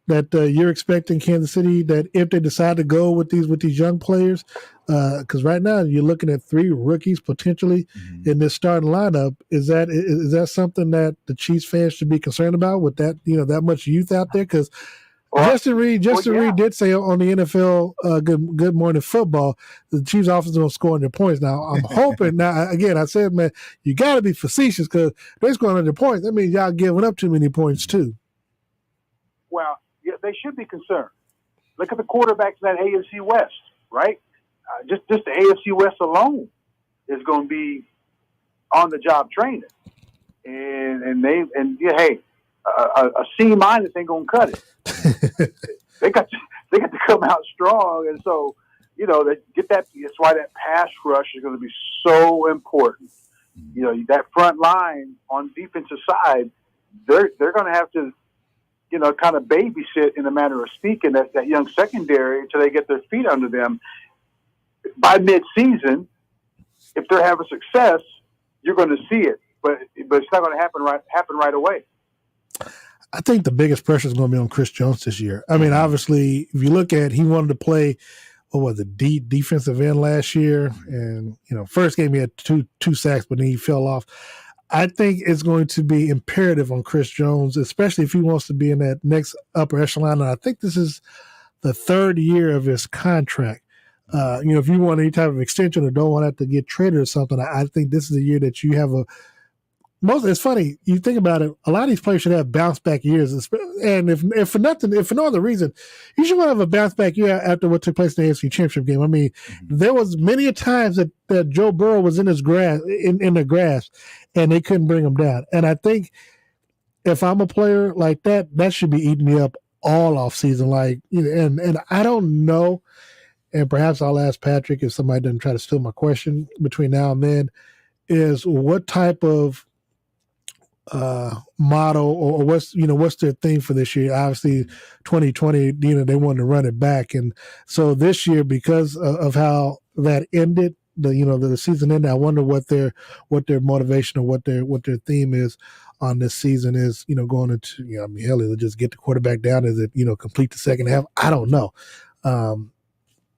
you're expecting Kansas City, that if they decide to go with these young players, because right now you're looking at 3 rookies potentially in this starting lineup, is that something that the Chiefs fans should be concerned about with that that much youth out there? Because Justin Reed did say on the NFL Good Morning Football, the Chiefs offense don't score on their points. Now I'm hoping. Now again, I said, man, you got to be facetious, because they're scoring on their points. That means y'all giving up too many points too. Well, yeah, they should be concerned. Look at the quarterbacks in that AFC West, right? Just the AFC West alone is going to be on the job training, and hey, a C- ain't going to cut it. they got to come out strong, and so they get that. That's why that pass rush is going to be so important. That front line on defensive side, they're going to have to kind of babysit, in a manner of speaking, that young secondary until they get their feet under them. By mid-season, if they're having success, you're going to see it, but it's not going to happen right away. I think the biggest pressure is going to be on Chris Jones this year. I mean, obviously, if you look at, he wanted to play, defensive end last year, and first game he had two sacks, but then he fell off. I think it's going to be imperative on Chris Jones, especially if he wants to be in that next upper echelon. And I think this is the 3rd year of his contract. If you want any type of extension or don't want to have to get traded or something, I think this is the year that you have it's funny, you think about it, a lot of these players should have bounce back years. And if for no other reason, you should want to have a bounce back year after what took place in the AFC Championship game. I mean, there was many a times that Joe Burrow was in his grasp, in the grasp, and they couldn't bring him down. And I think if I'm a player like that should be eating me up all off season. And I don't know, and perhaps I'll ask Patrick if somebody doesn't try to steal my question between now and then, is what type of model or what's their thing for this year? Obviously 2020, they wanted to run it back, and so this year, because of how that ended, the season ended, I wonder what their motivation or what their theme is on this season is, going into, hell, they'll just get the quarterback down. Is it, complete the second half? I don't know.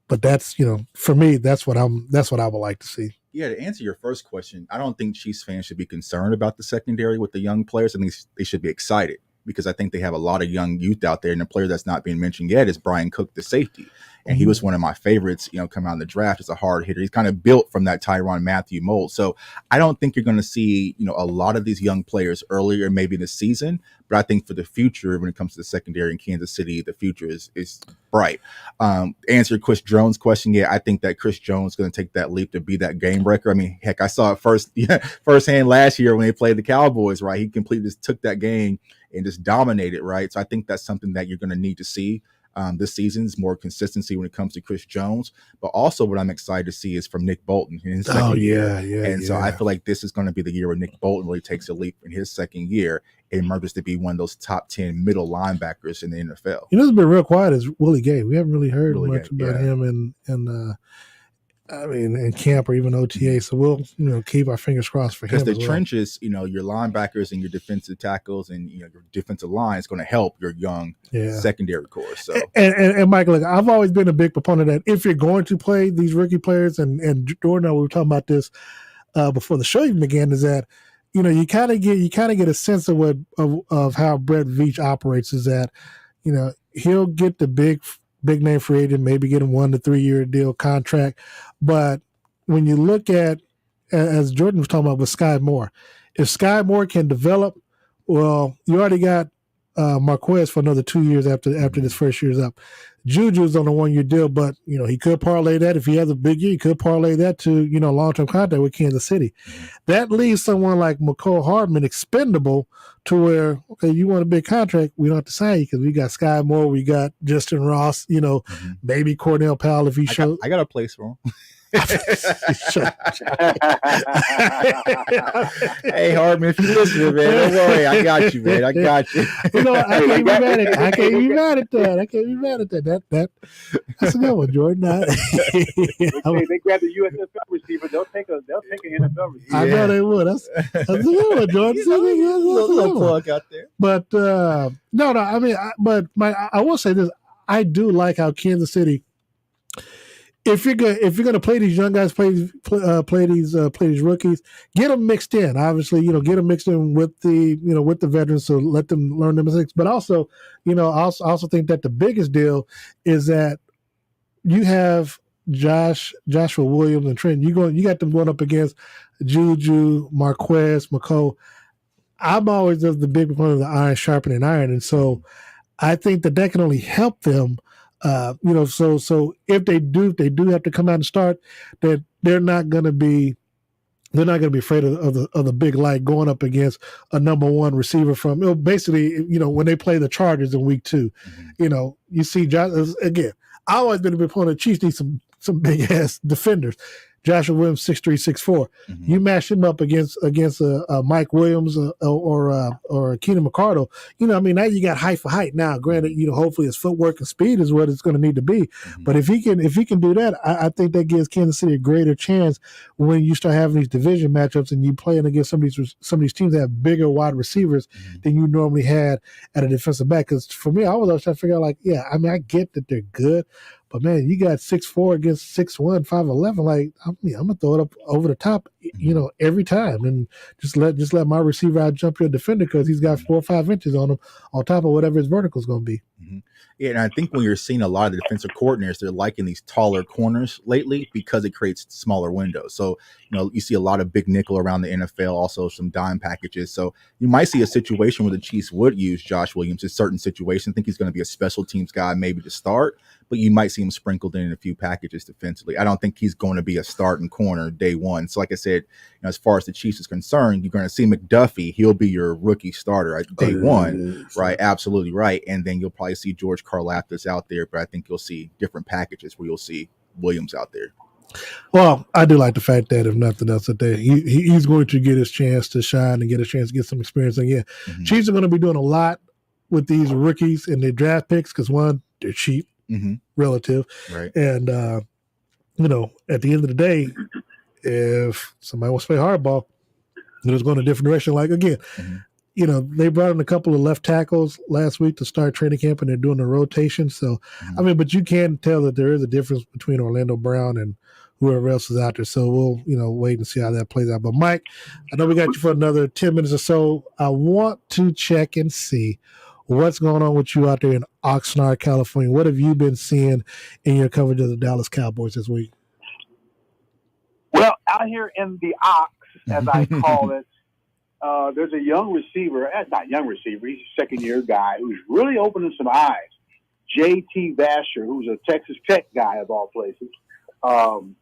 But that's, for me, that's what I would like to see. Yeah, to answer your first question, I don't think Chiefs fans should be concerned about the secondary with the young players. I think they should be excited, because I think they have a lot of young youth out there, and the player that's not being mentioned yet is Brian Cook, the safety. And he was one of my favorites, coming out in the draft as a hard hitter. He's kind of built from that Tyrann Mathieu mold. So I don't think you're going to see, a lot of these young players earlier, maybe this season. But I think for the future, when it comes to the secondary in Kansas City, the future is bright. Answer Chris Jones' question. Yeah, I think that Chris Jones is going to take that leap to be that game breaker. I mean, heck, I saw it firsthand last year when they played the Cowboys, right? He completely just took that game and just dominated, right? So I think that's something that you're going to need to see. This season's more consistency when it comes to Chris Jones, but also what I'm excited to see is from Nick Bolton in his second year. So I feel like this is going to be the year where Nick Bolton really takes a leap in his second year and emerges to be one of those top 10 middle linebackers in the NFL. Who's been real quiet is Willie Gay. We haven't really heard much about him in camp or even OTA. So we'll, keep our fingers crossed for him. Because the trenches, your linebackers and your defensive tackles and your defensive line is going to help your young secondary core. So and Mike, look, I've always been a big proponent that if you're going to play these rookie players, and Jordan, we were talking about this before the show even began, is that you kind of get a sense of how Brett Veach operates. Is that he'll get the big name free agent, maybe get a 1 to 3 year deal contract. But when you look at, as Jordan was talking about with Sky Moore, if Sky Moore can develop, well, you already got Marquez for another 2 years after this first year's up. Juju's on a 1 year deal, but he could parlay that. If he has a big year, he could parlay that to long-term contract with Kansas City. That leaves someone like McCole Hardman expendable to where, okay, you want a big contract, we don't have to sign you because we got Sky Moore, we got Justin Ross, maybe Cornell Powell if he shows. I got a place for him. Hey, Hardman, if you're listening, man, don't worry. I got you, man. I got you. I can't be mad at that. I can't be mad at that. That's a good one, Jordan. They grab the USFL receiver. They'll take an NFL receiver. I know they would. That's a good one, Jordan. Little plug out there. But no. I mean, I will say this. I do like how Kansas City. If you're gonna play these young guys, play these rookies, get them mixed in. Obviously, get them mixed in with the veterans, so let them learn their mistakes. But also, I also think that the biggest deal is that you have Joshua Williams and Trent. You got them going up against Juju, Marquez, McCall. I'm always of the big proponent of the iron sharpening iron, and so I think that can only help them. So if they do have to come out and start, that they're not going to be afraid of the big light going up against a number one receiver from basically when they play the Chargers in week 2. You see Josh again. I always been a big proponent. Chiefs need some big ass defenders. Joshua Williams 6'3", 6'4". You mash him up against Mike Williams or Keenan McCardle. Now you got height for height. Now, granted, hopefully his footwork and speed is what it's going to need to be. But if he can do that, I think that gives Kansas City a greater chance when you start having these division matchups and you playing against some of these teams that have bigger wide receivers than you normally had at a defensive back. Because for me, I was always trying to figure out I get that they're good. But man, you got 6'4" against 6'1", 5'11". I'm gonna throw it up over the top, every time, and just let my receiver out jump your defender because he's got 4 or 5 inches on him on top of whatever his vertical is gonna be. Yeah, and I think when you're seeing a lot of the defensive coordinators, they're liking these taller corners lately because it creates smaller windows. So, you see a lot of big nickel around the NFL, also some dime packages. So you might see a situation where the Chiefs would use Josh Williams in certain situations. I think he's going to be a special teams guy maybe to start, but you might see him sprinkled in a few packages defensively. I don't think he's going to be a starting corner day one. So like I said, as far as the Chiefs is concerned, you're going to see McDuffie. He'll be your rookie starter at day one, right? Absolutely right. And then you'll probably see George Karlaftis out there, but I think you'll see different packages where you'll see Williams out there. Well, I do like the fact that if nothing else, that he's going to get his chance to shine and get a chance to get some experience. And Chiefs are going to be doing a lot with these rookies and their draft picks because one, they're cheap, relative, right? And at the end of the day, if somebody wants to play hardball, it's going a different direction. Like again, they brought in a couple of left tackles last week to start training camp, and they're doing a rotation. So, but you can tell that there is a difference between Orlando Brown and whoever else is out there. So we'll, wait and see how that plays out. But Mike, I know we got you for another 10 minutes or so. I want to check and see what's going on with you out there in Oxnard, California. What have you been seeing in your coverage of the Dallas Cowboys this week? Well, out here in the Ox, as I call it, there's a young receiver. Not young receiver. He's a second-year guy who's really opening some eyes. J.T. Vasher, who's a Texas Tech guy of all places.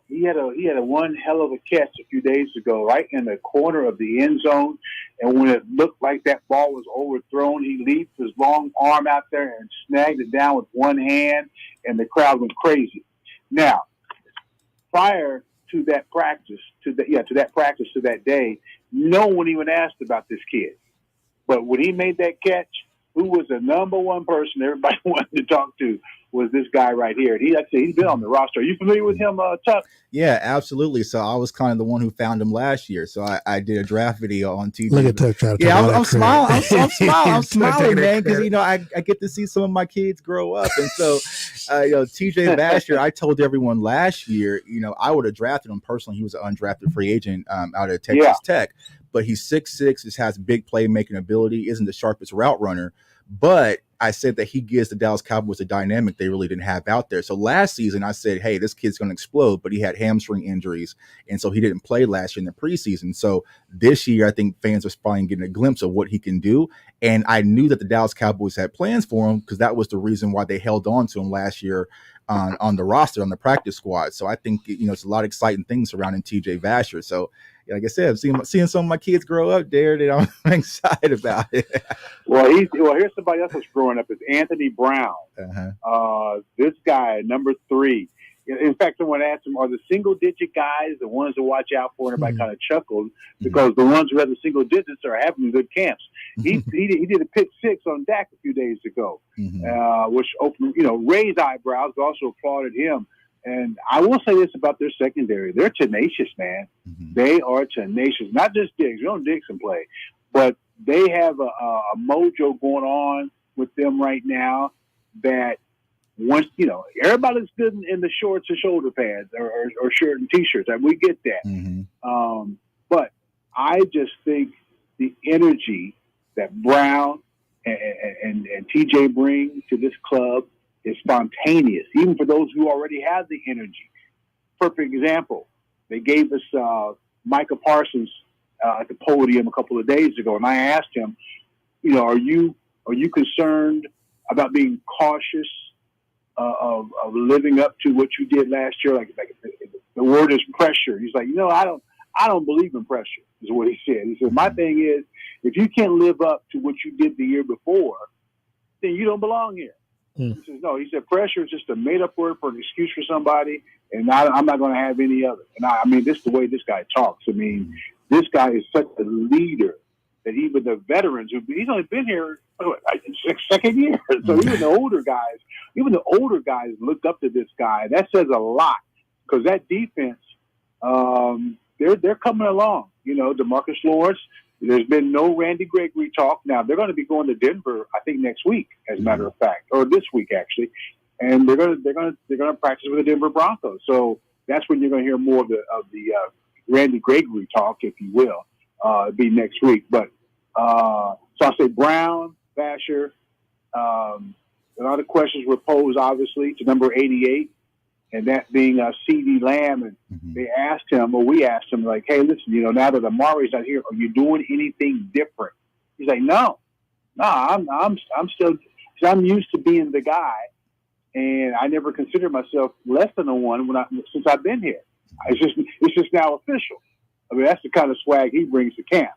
He had a one hell of a catch a few days ago, right in the corner of the end zone. And when it looked like that ball was overthrown, he leaped his long arm out there and snagged it down with one hand, and the crowd went crazy. Now, prior to that practice, to that day, no one even asked about this kid. But when he made that catch, who was the number one person everybody wanted to talk to was this guy right here. He's been on the roster. Are you familiar with him, Tuck? Yeah, absolutely. So I was kind of the one who found him last year. So I did a draft video on TV. Look at Tuck trying to I'm smiling. I'm smiling, man, because I get to see some of my kids grow up. And so, TJ Vasher, I told everyone last year, I would have drafted him personally. He was an undrafted free agent out of Texas Tech, but he's 6'6", has big playmaking ability, isn't the sharpest route runner. But I said that he gives the Dallas Cowboys a dynamic they really didn't have out there. So last season, I said, hey, this kid's going to explode, but he had hamstring injuries, and so he didn't play last year in the preseason. So this year, I think fans are probably getting a glimpse of what he can do, and I knew that the Dallas Cowboys had plans for him because that was the reason why they held on to him last year on the roster, on the practice squad. So I think, it's a lot of exciting things surrounding TJ Vasher. So like I said, seeing some of my kids grow up there, that I'm excited about it. Well, here's somebody else that's growing up. It's Anthony Brown. This guy, number 3, In fact, someone asked him, are the single-digit guys the ones to watch out for? And everybody kind of chuckled because the ones who have the single digits are having good camps. He did a pick six on Dak a few days ago, which opened, raised eyebrows, but also applauded him. And I will say this about their secondary. They're tenacious, man. They are tenacious. Not just Diggs. We don't Diggs can play. But they have a mojo going on with them right now that once, everybody's good in the shorts and shoulder pads or shirt and T-shirts. We get that. But I just think the energy that Brown and TJ bring to this club is spontaneous, even for those who already have the energy. Perfect example. They gave us Micah Parsons at the podium a couple of days ago, and I asked him, are you concerned about being cautious of living up to what you did last year? Like the word is pressure. He's like, I don't believe in pressure, is what he said. He said, my thing is, if you can't live up to what you did the year before, then you don't belong here. He says, no, he said, pressure is just a made-up word for an excuse for somebody, and I'm not going to have any other. And this is the way this guy talks. This guy is such a leader that even the veterans, he's only been here second year. So even the older guys look up to this guy. That says a lot because that defense, they're coming along. DeMarcus Lawrence, there's been no Randy Gregory talk. Now they're going to be going to Denver, I think next week, as a matter of fact, or this week actually, and they're going to practice with the Denver Broncos. So that's when you're going to hear more of the Randy Gregory talk, if you will. It'll be next week. But so I'll say Brown, Basher. A lot of questions were posed, obviously, to number 88. And that being C.D. Lamb, and we asked him, like, hey, listen, now that Amari's not here, are you doing anything different? He's like, no, I'm still, I'm used to being the guy, and I never considered myself less than a one since I've been here. It's just now official. That's the kind of swag he brings to camp,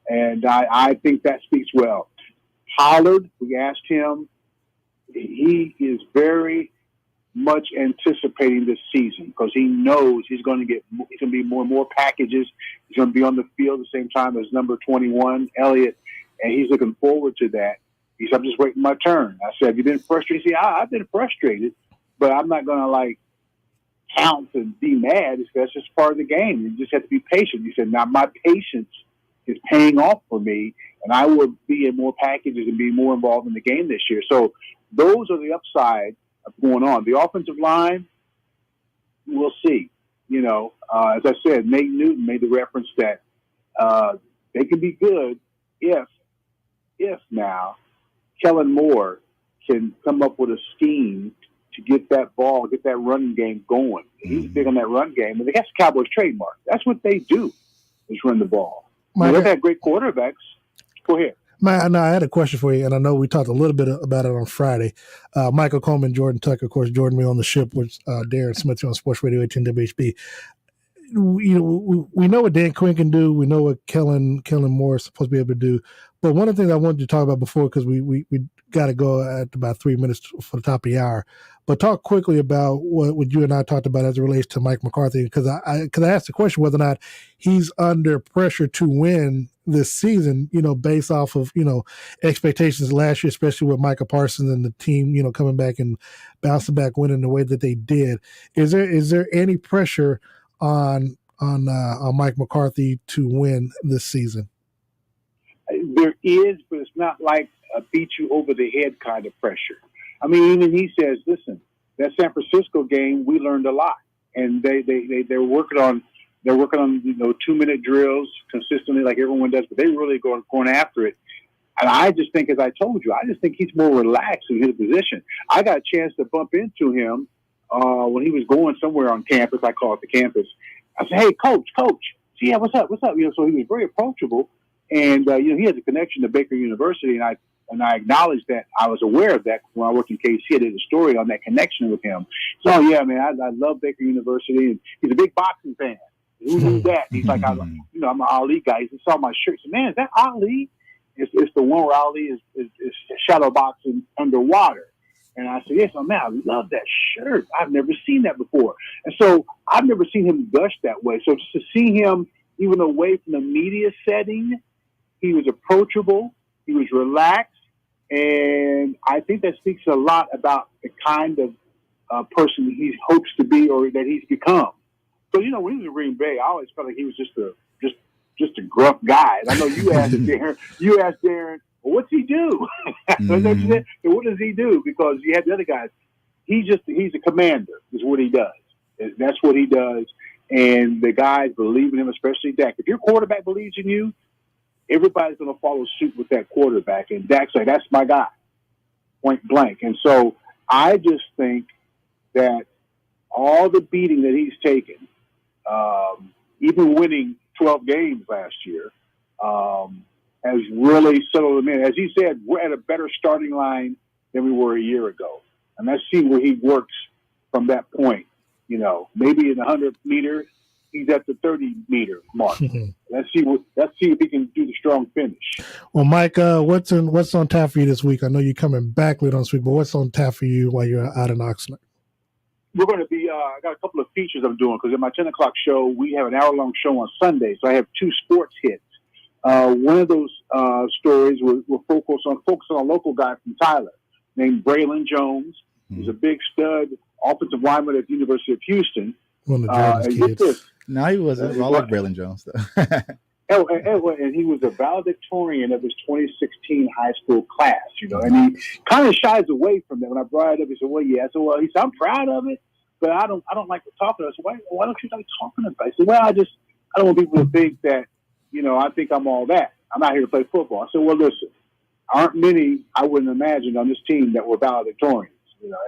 and I think that speaks well. Pollard, we asked him, he is very much anticipating this season because he knows he's going to be more and more packages. He's going to be on the field at the same time as number 21, Elliott, and he's looking forward to that. He said, I'm just waiting my turn. I said, have you been frustrated? He said, I've been frustrated, but I'm not going to pounce and be mad. That's just part of the game. You just have to be patient. He said, now my patience is paying off for me, and I will be in more packages and be more involved in the game this year. So those are the upside going on. The offensive line, we'll see. As I said, Nate Newton made the reference that they can be good if now Kellen Moore can come up with a scheme to get that ball, get that running game going. He's big on that run game, and that's the Cowboys' trademark. That's what they do, is run the ball. They've had great quarterbacks. Go ahead. I had a question for you, and I know we talked a little bit about it on Friday. Michael Coleman, Jordan Tucker, of course, Jordan me on the ship with Darren Smith on Sports Radio 18 WHB. We know what Dan Quinn can do. We know what Kellen Moore is supposed to be able to do. But one of the things I wanted to talk about before, because we got to go at about 3 minutes for the top of the hour, but talk quickly about what you and I talked about as it relates to Mike McCarthy, because I asked the question whether or not he's under pressure to win this season, based off of, expectations last year, especially with Micah Parsons and the team, coming back and bouncing back, winning the way that they did. Is there any pressure on Mike McCarthy to win this season? There is, but it's not like a beat you over the head kind of pressure. Even he says, listen, that San Francisco game, we learned a lot, and they're working on 2-minute drills consistently like everyone does, but they really going after it. And I just think, as I told you, he's more relaxed in his position. I got a chance to bump into him when he was going somewhere on campus. I call it the campus. I said, hey, coach. Yeah, what's up? So he was very approachable. And, he has a connection to Baker University, and I acknowledged that. I was aware of that when I worked in KC. I did a story on that connection with him. So, yeah, man, I love Baker University, and he's a big boxing fan. Who knew that? He's like, I'm an Ali guy. He saw my shirt. He said, man, is that Ali? It's the one where Ali is shadow boxing underwater. And I said, yes, man, I love that shirt. I've never seen that before. And so I've never seen him gush that way. So just to see him, even away from the media setting, he was approachable, he was relaxed, and I think that speaks a lot about the kind of person he hopes to be or that he's become. So, when he was in Green Bay, I always felt like he was just a gruff guy. And I know you asked Darren, well, what's he do? Mm-hmm. What does he do? Because you have the other guys. He's a commander is what he does. That's what he does. And the guys believe in him, especially Dak. If your quarterback believes in you, everybody's going to follow suit with that quarterback. And Dak's like, that's my guy, point blank. And so I just think that all the beating that he's taken, even winning 12 games last year, has really settled him in. As he said, we're at a better starting line than we were a year ago. And let's see where he works from that point. Maybe in the 100-meter, he's at the 30-meter mark. Let's see if he can do the strong finish. Well, Mike, what's on tap for you this week? I know you're coming back later on this week, but what's on tap for you while you're out in Oxnard? We're going to be, I got a couple of features I'm doing because in my 10 o'clock show, we have an hour-long show on Sunday. So I have 2 sports hits. One of those stories will focus on a local guy from Tyler named Braylon Jones. He's a big stud offensive lineman at the University of Houston. One of the kids. No, he wasn't. I like Braylon Jones, though. And he was a valedictorian of his 2016 high school class, and he kind of shies away from that. When I brought it up, he said, well, yeah. So, he said, I'm proud of it, but I don't like to talk about it. I said, why don't you like talking about it? I said, well, I don't want people to think that, I think I'm all that. I'm out here to play football. I said, well, listen, aren't many, I wouldn't imagine, on this team that were valedictorians,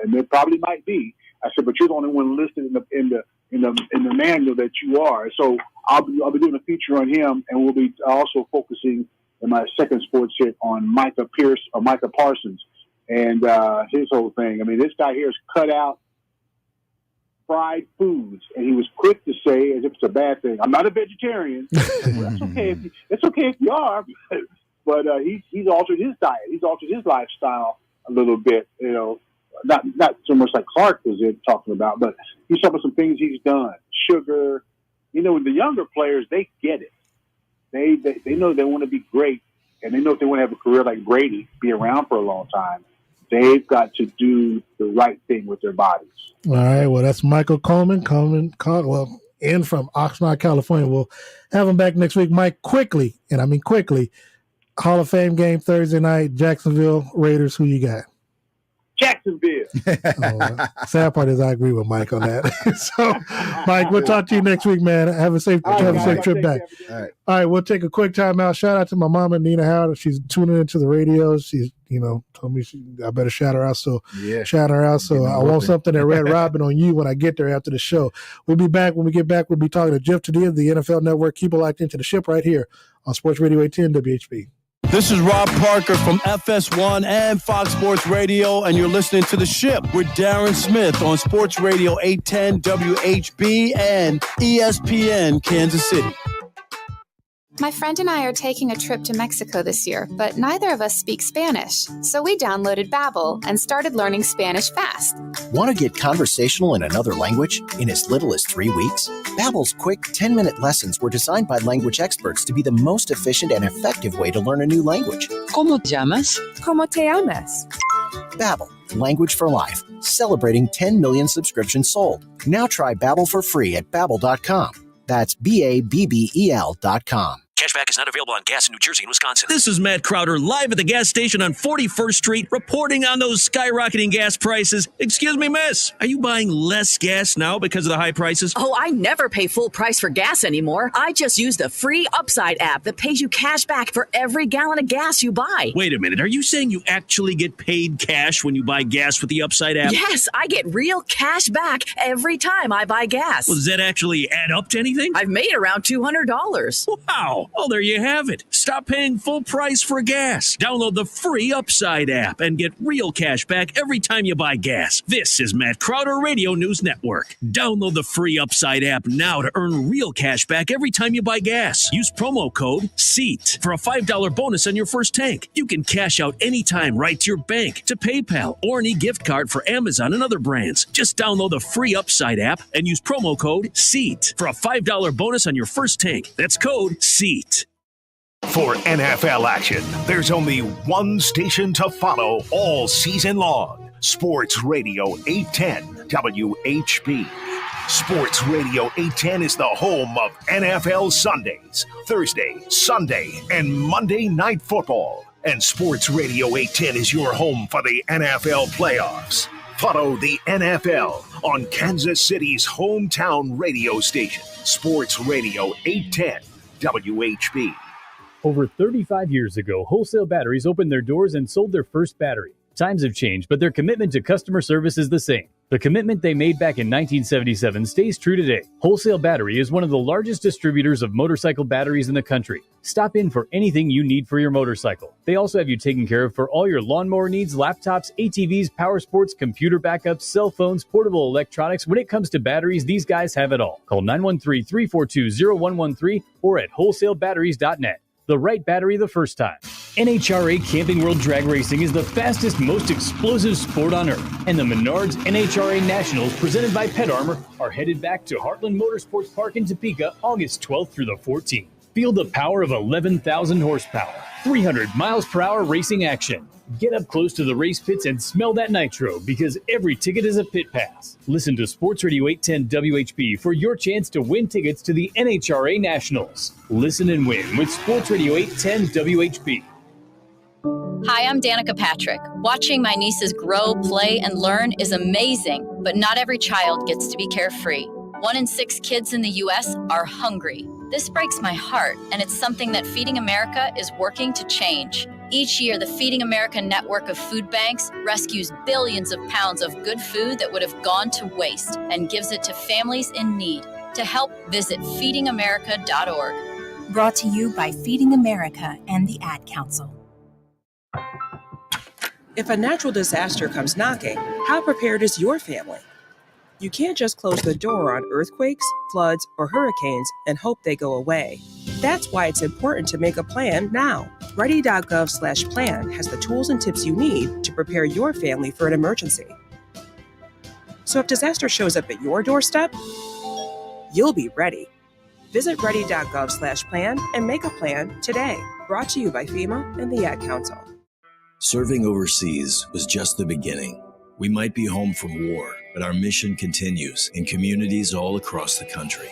and there probably might be. I said, but you're the only one listed in the manual that you are. So I'll be doing a feature on him, and we'll be also focusing in my second sports hit on Micah Parsons and his whole thing. I mean, this guy here is cut out fried foods, and he was quick to say, as if it's a bad thing, I'm not a vegetarian. Well, that's okay. It's okay if you are, but he's altered his diet. He's altered his lifestyle a little bit. Not so much like Clark was talking about, but he's talking about some things he's done. Sugar, the younger players, they get it. They know they want to be great, and they know if they want to have a career like Brady, be around for a long time, they've got to do the right thing with their bodies. All right. Well, that's Michael Coleman, in from Oxnard, California. We'll have him back next week. Mike, quickly, and I mean quickly, Hall of Fame game Thursday night, Jacksonville Raiders. Who you got? Jacksonville. Sad part is I agree with Mike on that. So, Mike, we'll talk to you next week, man. Have a safe trip back. All right, we'll take a quick time out. Shout out to my mama, Nina Howard. She's tuning into the radio. She's, told me I better shout her out. So, shout her out. So, I want something at Red Robin on you when I get there after the show. We'll be back. When we get back, we'll be talking to Jeff Chadiha of the NFL Network. Keep it locked into the ship right here on Sports Radio 810 WHB. This is Rob Parker from FS1 and Fox Sports Radio, and you're listening to The Ship with Darren Smith on Sports Radio 810 WHB and ESPN Kansas City. My friend and I are taking a trip to Mexico this year, but neither of us speak Spanish. So we downloaded Babbel and started learning Spanish fast. Want to get conversational in another language in as little as 3 weeks? Babbel's quick 10-minute lessons were designed by language experts to be the most efficient and effective way to learn a new language. ¿Cómo te llamas? ¿Cómo te llamas? Babbel, language for life, celebrating 10 million subscriptions sold. Now try Babbel for free at Babbel.com. That's BABBEL.com. Cashback is not available on gas in New Jersey and Wisconsin. This is Matt Crowder, live at the gas station on 41st Street, reporting on those skyrocketing gas prices. Excuse me, miss, are you buying less gas now because of the high prices? Oh, I never pay full price for gas anymore. I just use the free Upside app that pays you cash back for every gallon of gas you buy. Wait a minute, are you saying you actually get paid cash when you buy gas with the Upside app? Yes, I get real cash back every time I buy gas. Well, does that actually add up to anything? I've made around $200. Wow. Well, there you have it. Stop paying full price for gas. Download the free Upside app and get real cash back every time you buy gas. This is Matt Crowder Radio News Network. Download the free Upside app now to earn real cash back every time you buy gas. Use promo code SEAT for a $5 bonus on your first tank. You can cash out anytime right to your bank, to PayPal, or an e-gift card for Amazon and other brands. Just download the free Upside app and use promo code SEAT for a $5 bonus on your first tank. That's code SEAT. For NFL action, there's only one station to follow all season long. Sports Radio 810 WHB. Sports Radio 810 is the home of NFL Sundays, Thursday, Sunday, and Monday Night Football. And Sports Radio 810 is your home for the NFL playoffs. Follow the NFL on Kansas City's hometown radio station, Sports Radio 810 WHB. Over 35 years ago, Wholesale Batteries opened their doors and sold their first battery. Times have changed, but their commitment to customer service is the same. The commitment they made back in 1977 stays true today. Wholesale Battery is one of the largest distributors of motorcycle batteries in the country. Stop in for anything you need for your motorcycle. They also have you taken care of for all your lawnmower needs, laptops, ATVs, power sports, computer backups, cell phones, portable electronics. When it comes to batteries, these guys have it all. Call 913-342-0113 or at wholesalebatteries.net. The right battery the first time. NHRA Camping World Drag Racing is the fastest, most explosive sport on earth. And the Menards NHRA Nationals, presented by Pet Armor, are headed back to Heartland Motorsports Park in Topeka, August 12th through the 14th. Feel the power of 11,000 horsepower, 300 miles per hour racing action. Get up close to the race pits and smell that nitro, because every ticket is a pit pass. Listen to Sports Radio 810 WHB for your chance to win tickets to the NHRA Nationals. Listen and win with Sports Radio 810 WHB. Hi, I'm Danica Patrick. Watching my nieces grow, play, and learn is amazing, but not every child gets to be carefree. 1 in 6 kids in the U.S. are hungry. This breaks my heart, and it's something that Feeding America is working to change. Each year, the Feeding America network of food banks rescues billions of pounds of good food that would have gone to waste and gives it to families in need. To help, visit feedingamerica.org. Brought to you by Feeding America and the Ad Council. If a natural disaster comes knocking, how prepared is your family? You can't just close the door on earthquakes, floods, or hurricanes and hope they go away. That's why it's important to make a plan now. Ready.gov/plan has the tools and tips you need to prepare your family for an emergency. So if disaster shows up at your doorstep, you'll be ready. Visit ready.gov/plan and make a plan today. Brought to you by FEMA and the Ad Council. Serving overseas was just the beginning. We might be home from war, but our mission continues in communities all across the country.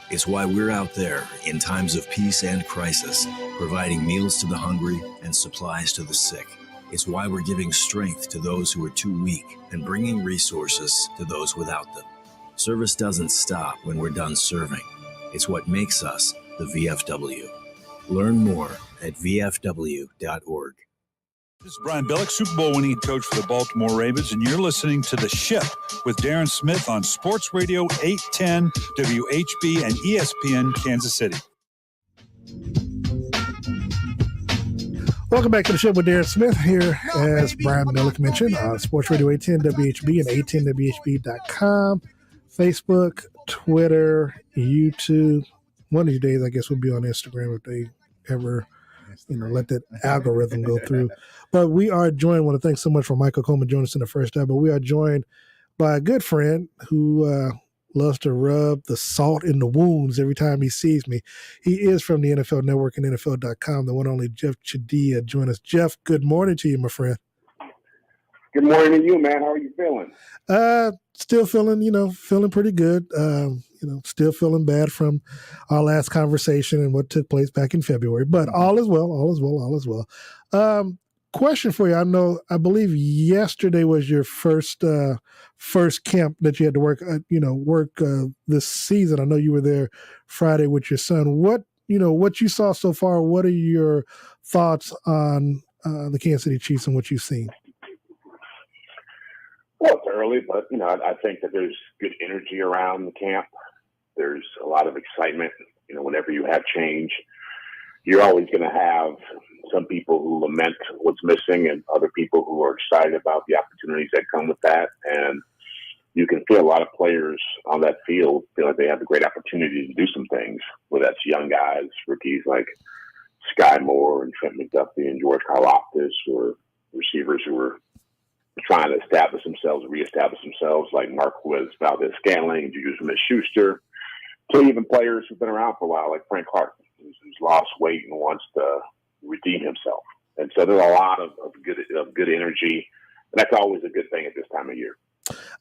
It's why we're out there in times of peace and crisis, providing meals to the hungry and supplies to the sick. It's why we're giving strength to those who are too weak and bringing resources to those without them. Service doesn't stop when we're done serving. It's what makes us the VFW. Learn more at vfw.org. This is Brian Billick, Super Bowl winning coach for the Baltimore Ravens, and you're listening to The Ship with Darren Smith on Sports Radio 810 WHB and ESPN Kansas City. Welcome back to The Ship with Darren Smith here, as Brian Billick mentioned, on Sports Radio 810 WHB and 810WHB.com, Facebook, Twitter, YouTube. One of these days, I guess we'll be on Instagram if they ever let that algorithm go through. But we are joined, I want to thank so much for Michael Coleman joining us in the first hour, but we are joined by a good friend who loves to rub the salt in the wounds every time he sees me. He is from the NFL Network and NFL.com, the one and only Jeff Chadiha. Join us. Jeff, good morning to you, my friend. Good morning to you, man. How are you feeling? Still feeling pretty good. Still feeling bad from our last conversation and what took place back in February, but all is well, all is well, all is well. Question for you. I believe yesterday was your first camp that you had to work this season. I know you were there Friday with your son. What you saw so far, what are your thoughts on the Kansas City Chiefs and what you've seen? Well, it's early, but, I think that there's good energy around the camp. There's a lot of excitement, whenever you have change. you're always going to have some people who lament what's missing and other people who are excited about the opportunities that come with that. And you can feel a lot of players on that field feel like they have a great opportunity to do some things, whether that's young guys, rookies like Sky Moore and Trent McDuffie and George Karlaftis, or receivers who are trying to establish themselves, reestablish themselves, like Marquez Valdez-Scantling, Juju Smith-Schuster, to even players who've been around for a while, like Frank Clark, who's lost weight and wants to redeem himself. And so there's a lot of good energy. And that's always a good thing at this time of year.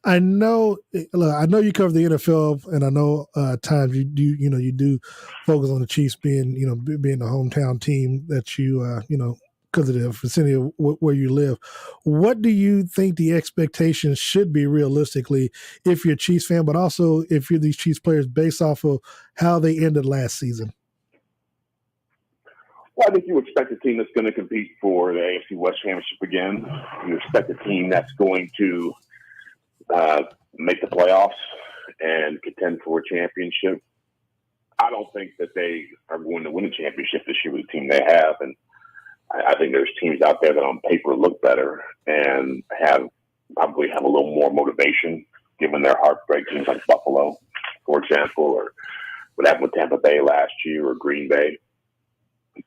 I know you cover the NFL, and I know times you do focus on the Chiefs being the hometown team that you because of the vicinity of where you live. What do you think the expectations should be realistically if you're a Chiefs fan, but also if you're these Chiefs players based off of how they ended last season? Well, I think you expect a team that's going to compete for the AFC West Championship again. You expect a team that's going to make the playoffs and contend for a championship. I don't think that they are going to win a championship this year with the team they have. And I think there's teams out there that on paper look better and probably have a little more motivation given their heartbreak, teams like Buffalo, for example, or what happened with Tampa Bay last year or Green Bay.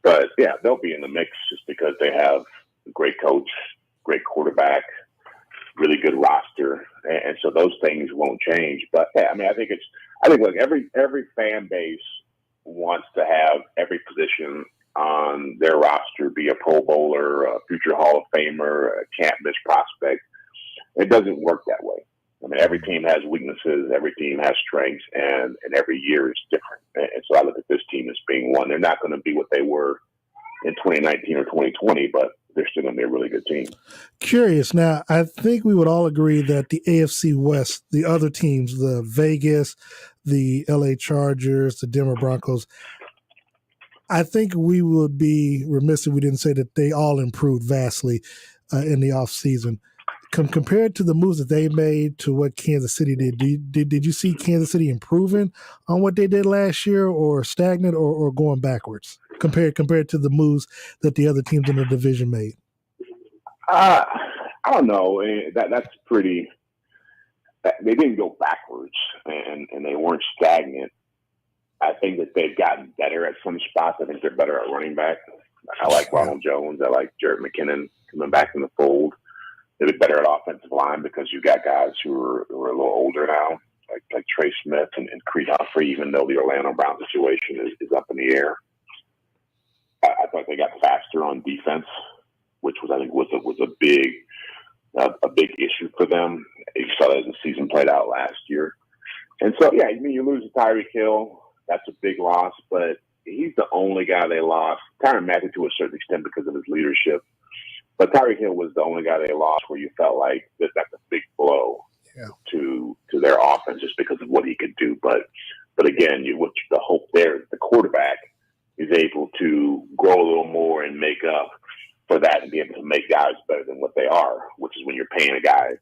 But, yeah, they'll be in the mix just because they have a great coach, great quarterback, really good roster. And so those things won't change. But, yeah, I mean, I think look, every fan base wants to have every position on their roster be a Pro Bowler, a future Hall of Famer, a can't-miss prospect. It doesn't work that way. I mean, every team has weaknesses, every team has strengths, and every year is different. And so I look at this team as being one. They're not going to be what they were in 2019 or 2020, but they're still going to be a really good team. Curious. Now, I think we would all agree that the AFC West, the other teams, the Vegas, the LA Chargers, the Denver Broncos, I think we would be remiss if we didn't say that they all improved vastly in the offseason. Compared to the moves that they made to what Kansas City did, did you see Kansas City improving on what they did last year, or stagnant, or going backwards compared to the moves that the other teams in the division made? I don't know. That's pretty. They didn't go backwards, and they weren't stagnant. I think that they've gotten better at some spots. I think they're better at running back. I like Braylon Jones. I like Jared McKinnon coming back in the fold. They're better at offensive line because you've got guys who are a little older now, like Trey Smith and Creed Humphrey, even though the Orlando Brown situation is up in the air. I thought they got faster on defense, which I think was a big issue for them. You saw that as the season played out last year. And so, yeah, you lose to Tyreek Hill. That's a big loss, but he's the only guy they lost. Tyrann Mathieu to a certain extent because of his leadership. But Tyreek Hill was the only guy they lost where you felt like that's a big blow to their offense just because of what he could do. But again, the hope there is the quarterback is able to grow a little more and make up for that and be able to make guys better than what they are, which is when you're paying a guy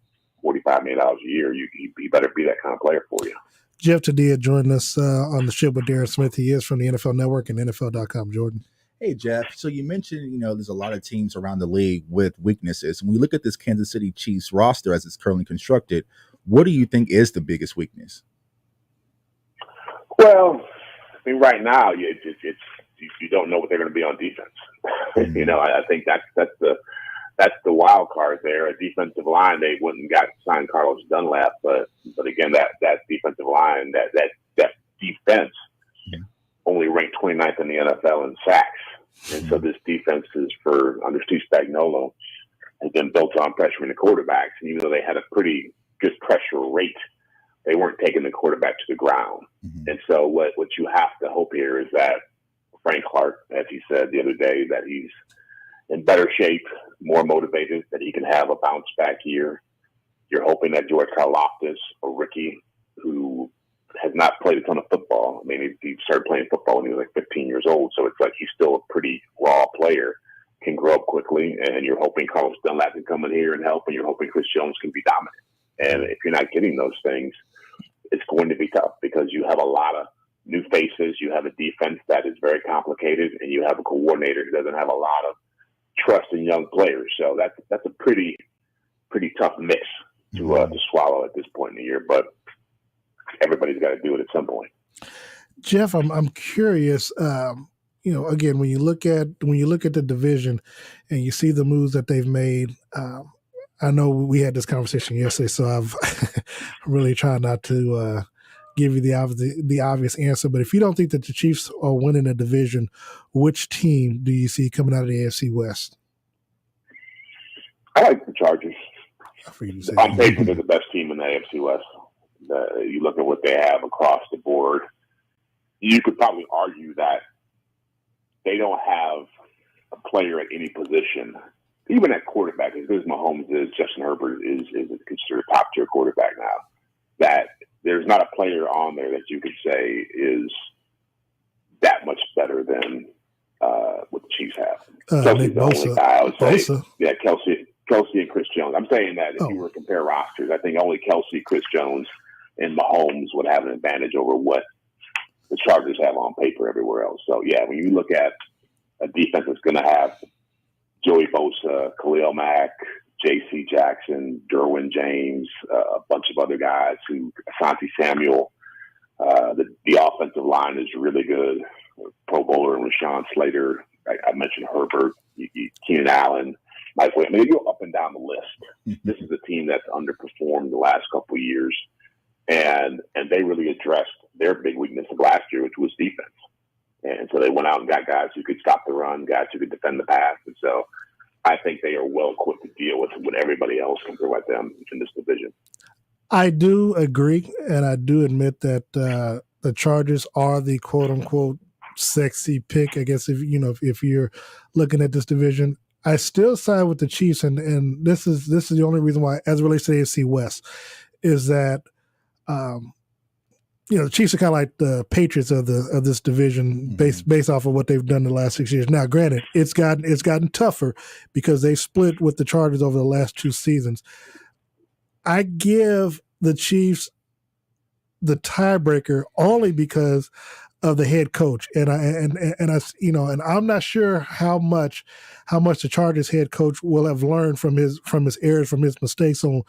$45 million a year, he better be that kind of player for you. Jeff Chadiha joined us on the ship with Darren Smith. He is from the NFL Network and NFL.com. Jordan. Hey, Jeff. So you mentioned, there's a lot of teams around the league with weaknesses. When we look at this Kansas City Chiefs roster as it's currently constructed, what do you think is the biggest weakness? Well, I mean, right now, you don't know what they're going to be on defense. Mm-hmm. I think that's the wild card there. A defensive line, they wouldn't got signed Carlos Dunlap, but again, that defensive line, that defense only ranked 29th in the NFL in sacks. And so this defense is under Steve Spagnuolo has been built on pressuring the quarterbacks. And even though they had a pretty good pressure rate, they weren't taking the quarterback to the ground. Mm-hmm. And so what you have to hope here is that Frank Clark, as he said the other day, that he's in better shape, more motivated, that he can have a bounce back year. You're hoping that George Karlaftis, a rookie who has not played a ton of football. I mean, he started playing football when he was like 15 years old, so it's like he's still a pretty raw player, can grow up quickly, and you're hoping Carlos Dunlap can come in here and help, and you're hoping Chris Jones can be dominant. And if you're not getting those things, it's going to be tough because you have a lot of new faces. You have a defense that is very complicated, and you have a coordinator who doesn't have a lot of trust in young players. So that's a pretty tough mix to swallow at this point in the year. But everybody's got to do it at some point. Jeff, I'm curious. Again, when you look at the division and you see the moves that they've made, I know we had this conversation yesterday, so I've really tried not to give you the obvious answer. But if you don't think that the Chiefs are winning the division, which team do you see coming out of the AFC West? I like the Chargers. On paper, they're the best team in the AFC West. You look at what they have across the board. You could probably argue that they don't have a player at any position, even at quarterback, as good as Mahomes is. Justin Herbert is considered a top-tier quarterback now. That there's not a player on there that you could say is that much better than what the Chiefs have. Kelsey's the only guy I would say. Yeah, Kelsey and Chris Jones. I'm saying that if you were to compare rosters, I think only Kelsey, Chris Jones, and Mahomes would have an advantage over what the Chargers have on paper everywhere else. So, yeah, when you look at a defense that's going to have Joey Bosa, Khalil Mack, J.C. Jackson, Derwin James, a bunch of other guys, Asante Samuel, the offensive line is really good. Pro Bowler and Rashawn Slater. I mentioned Herbert, Keenan Allen, Mike Williams. I mean, they go up and down the list. This is a team that's underperformed the last couple of years, and they really addressed their big weakness of last year, which was defense. And so they went out and got guys who could stop the run, guys who could defend the pass. And so I think they are well equipped to deal with what everybody else can throw at them in this division. I do agree, and I do admit that the Chargers are the quote unquote sexy pick. I guess if you're looking at this division, I still side with the Chiefs, and this is the only reason why, as it relates to the AFC West, is that the Chiefs are kind of like the Patriots of this division, based off of what they've done the last 6 years. Now, granted, it's gotten tougher because they split with the Chargers over the last 2 seasons. I give the Chiefs the tiebreaker only because of the head coach, and I'm not sure how much the Chargers head coach will have learned from his errors, from his mistakes on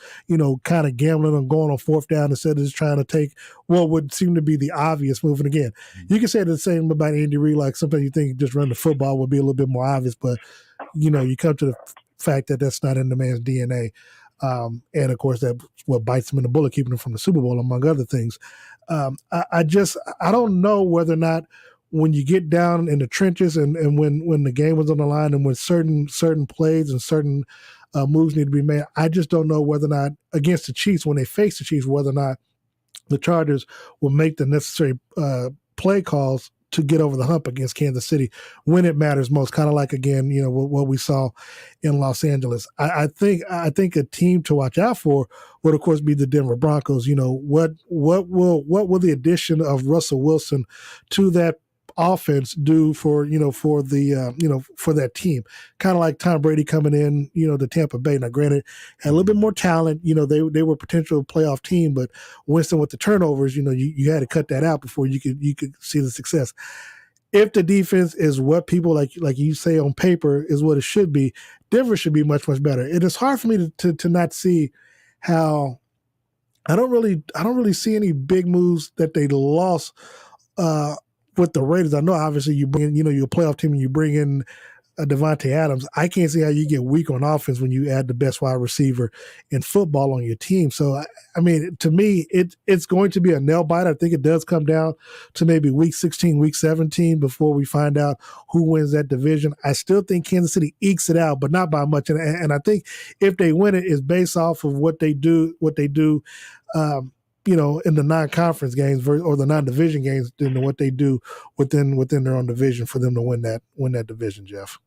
kind of gambling and going on 4th down instead of just trying to take what would seem to be the obvious move. And again, you can say the same about Andy Reid. Like sometimes you think just run the football would be a little bit more obvious, but you come to the fact that that's not in the man's DNA. And of course, that's what bites him in the bullet, keeping him from the Super Bowl, among other things. I don't know whether or not when you get down in the trenches and when the game was on the line and when certain plays and certain moves need to be made, I just don't know whether or not against the Chiefs, when they face the Chiefs, whether or not the Chargers will make the necessary play calls to get over the hump against Kansas City when it matters most. Kind of like, again, what we saw in Los Angeles. I think a team to watch out for would, of course, be the Denver Broncos. What will the addition of Russell Wilson to that offense do for that team? Kind of like Tom Brady coming in, to Tampa Bay. Now, granted, had a little bit more talent. They were a potential playoff team, but Winston with the turnovers, you had to cut that out before you could see the success. If the defense is what people like you say on paper is what it should be, Denver should be much, much better. It is hard for me to not see how I don't really see any big moves that they lost with the Raiders. I know obviously you bring in, you're a playoff team and you bring in Devontae Adams. I can't see how you get weak on offense when you add the best wide receiver in football on your team. So, I mean, to me, it's going to be a nail biter. I think it does come down to maybe week 16, week 17 before we find out who wins that division. I still think Kansas City ekes it out, but not by much. And I think if they win it, it's based off of what they do, in the non-conference games or the non-division games than what they do within their own division for them to win that division, Jeff.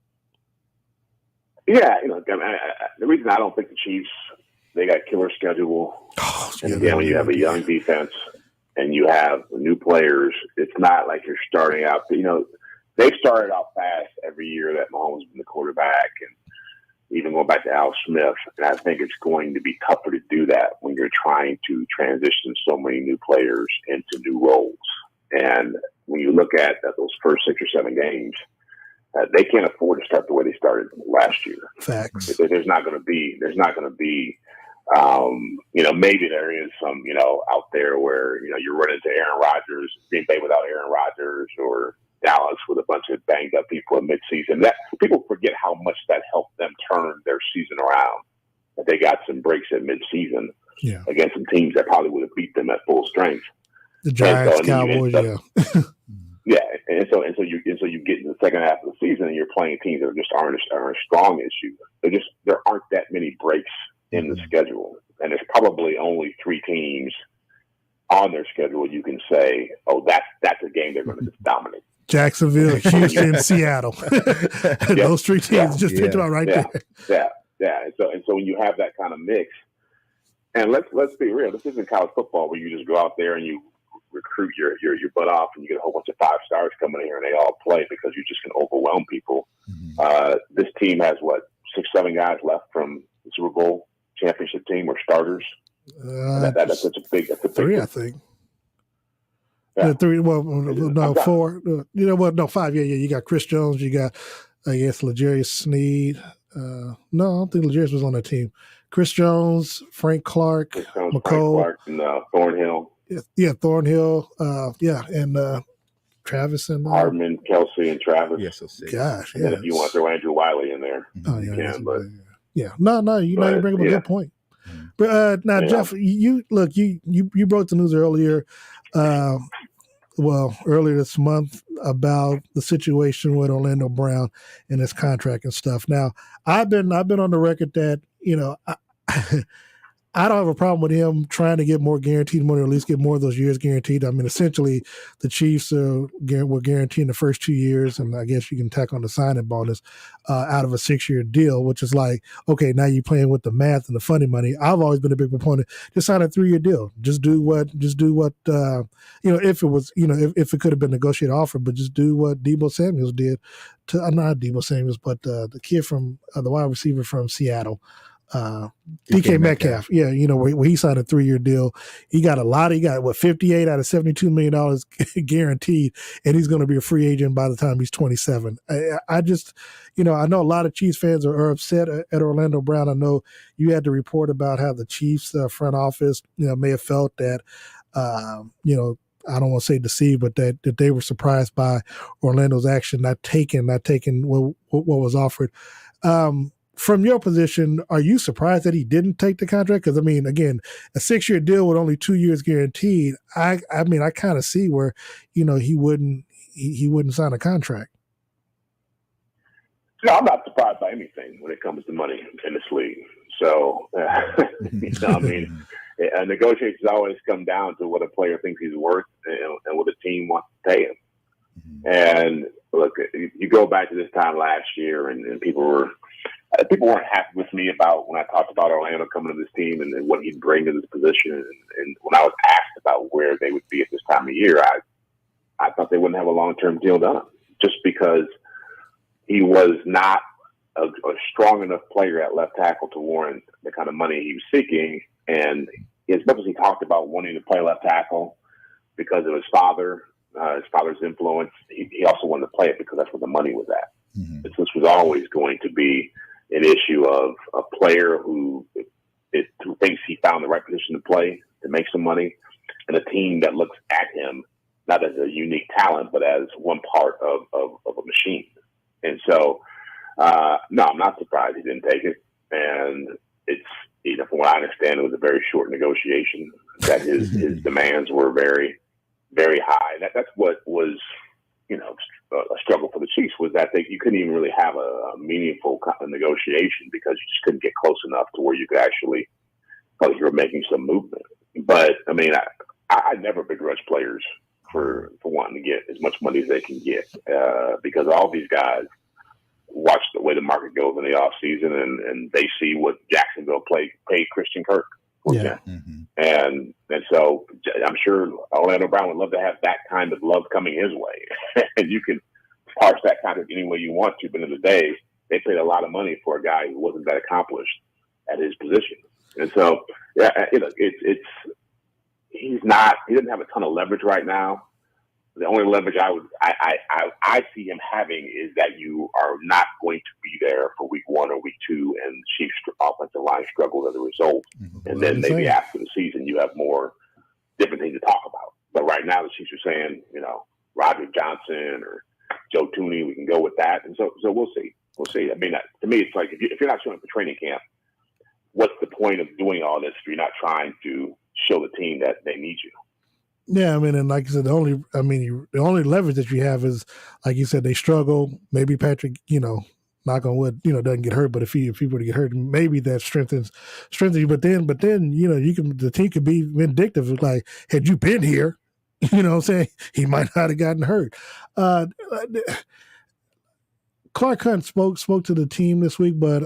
Yeah, the reason I don't think the Chiefs, they got killer schedule. And again, when you have a young defense and you have new players, it's not like you're starting out. They've started out fast every year that Mahomes has been the quarterback, and even going back to Al Smith. And I think it's going to be tougher to do that when you're trying to transition so many new players into new roles. And when you look at those first 6 or 7 games, they can't afford to start the way they started last year. Facts. There's not going to be, maybe there is some, out there where, you run into Aaron Rodgers, Green Bay without Aaron Rodgers, or Dallas with a bunch of banged up people in midseason. That people forget how much that helped them turn their season around. That they got some breaks at midseason against some teams that probably would have beat them at full strength. The Giants, Cowboys, and so you get in the second half of the season and you're playing teams that just aren't strong as you. There aren't that many breaks in the schedule, and there's probably only 3 teams on their schedule you can say, oh, that's a game they're going to just dominate. Jacksonville, Houston, Seattle. Those 3 teams just picked about right there. Yeah. And so when you have that kind of mix, and let's be real, this isn't college football where you just go out there and you recruit your butt off and you get a whole bunch of 5 stars coming in here and they all play because you just can overwhelm people. This team has 6-7 guys left from the Super Bowl championship team or starters. That's a big 3, I think. Yeah. 3. Well, no, 4. No, 5. Yeah. You got Chris Jones. You got, I guess, L'Jarius Sneed. No, I don't think L'Jarius was on that team. Chris Jones, Frank Clark, McCole, and Thornhill. Yeah, Thornhill. And Travis and Hardman, Kelsey, and Travis. Yes, so 6. Gosh, and then if you want to throw Andrew Wiley in there, you can. But you bring up a good point. But now, Jeff, you broke the news earlier. Earlier this month about the situation with Orlando Brown and his contract and stuff. Now, I've been on the record that I don't have a problem with him trying to get more guaranteed money, or at least get more of those years guaranteed. I mean, essentially, the Chiefs were guaranteeing the first 2 years, and I guess you can tack on the signing bonus out of a 6-year deal, which is like, okay, now you're playing with the math and the funny money. I've always been a big proponent. Just sign a 3-year deal. Just do what if it was, if it could have been a negotiated offer, but just do what Deebo Samuels did to not Deebo Samuels, but the kid from the wide receiver from Seattle. DK Metcalf, where he signed a 3-year deal. He got he got $58 out of $72 million guaranteed, and he's going to be a free agent by the time he's 27. I just, I know a lot of Chiefs fans are upset at Orlando Brown. I know you had to report about how the Chiefs front office, may have felt that, I don't want to say deceived, but that they were surprised by Orlando's action, not taking what was offered. From your position, are you surprised that he didn't take the contract? Because, I mean, again, a 6-year deal with only 2 years guaranteed, I kind of see where, he wouldn't sign a contract. No, I'm not surprised by anything when it comes to money in this league. So, negotiations always come down to what a player thinks he's worth and what a team wants to pay him. And look, you go back to this time last year, and people weren't happy with me about when I talked about Orlando coming to this team and what he'd bring to this position. And when I was asked about where they would be at this time of year, I thought they wouldn't have a long-term deal done just because he was not a strong enough player at left tackle to warrant the kind of money he was seeking. And as much as he talked about wanting to play left tackle because of his father's influence, he also wanted to play it because that's where the money was at. Mm-hmm. This was always going to be an issue of a player who thinks he found the right position to play to make some money, and a team that looks at him not as a unique talent, but as one part of a machine. And so, no, I'm not surprised he didn't take it. And it's, from what I understand, it was a very short negotiation, that his demands were very, very high. That's what was, a struggle for the Chiefs, was that you couldn't even really have a meaningful negotiation because you just couldn't get close enough to where you could actually feel like you were making some movement. But I mean, I never begrudge players for wanting to get as much money as they can get because all these guys watch the way the market goes in the off season, and they see what Jacksonville paid Christian Kirk. Mm-hmm. And so I'm sure Orlando Brown would love to have that kind of love coming his way. And you can parse that kind of any way you want to, but in the day, they paid a lot of money for a guy who wasn't that accomplished at his position. And so, he doesn't have a ton of leverage right now, The only leverage I see him having is that you are not going to be there for week 1 or week 2, and the Chiefs' offensive line struggled as a result. And then maybe after the season, you have more different things to talk about. But right now, the Chiefs are saying, Roger Johnson or Joe Tooney, we can go with that. And so we'll see. We'll see. I mean, to me, it's like if you're not showing up for training camp, what's the point of doing all this if you're not trying to show the team that they need you? Yeah, I mean, and like I said, the only leverage that you have is, like you said, they struggle. Maybe Patrick, knock on wood, doesn't get hurt. But if he were to get hurt, maybe that strengthens you. But then, the team could be vindictive. Like, had you been here, what I'm saying, he might not have gotten hurt. Clark Hunt spoke to the team this week, but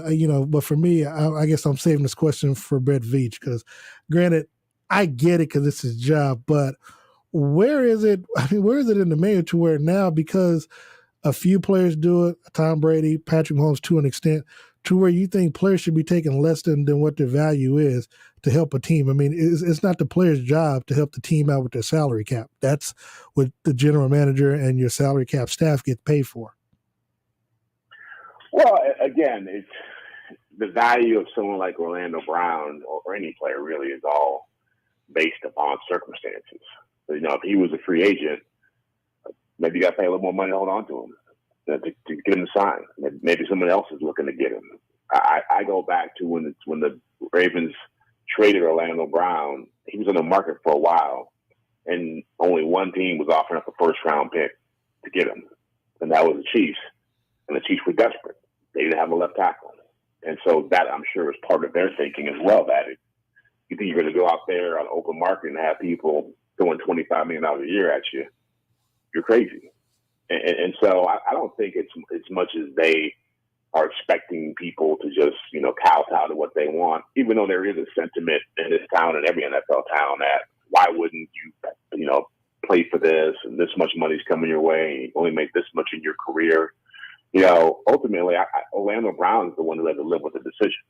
but for me, I guess I'm saving this question for Brett Veach because, granted, I get it because it's his job, but where is it? I mean, where is it in the manual to where now, because a few players do it, Tom Brady, Patrick Mahomes to an extent, to where you think players should be taking less than what their value is to help a team? I mean, it's not the player's job to help the team out with their salary cap. That's what the general manager and your salary cap staff get paid for. Well, again, it's the value of someone like Orlando Brown or any player really is all based upon circumstances. So, if he was a free agent, maybe you got to pay a little more money to hold on to him, to get him to sign. Maybe someone else is looking to get him. I go back to when the Ravens traded Orlando Brown. He was on the market for a while, and only one team was offering up a first-round pick to get him, and that was the Chiefs. And the Chiefs were desperate. They didn't have a left tackle. And so that, I'm sure, is part of their thinking as well, that you think you're going to go out there on open market and have people throwing $25 million a year at you, you're crazy. And so I don't think it's much as they are expecting people to just, kowtow to what they want, even though there is a sentiment in this town and every NFL town that why wouldn't you, play for this and this much money's coming your way and you only make this much in your career. Ultimately, Orlando Brown is the one who had to live with the decision.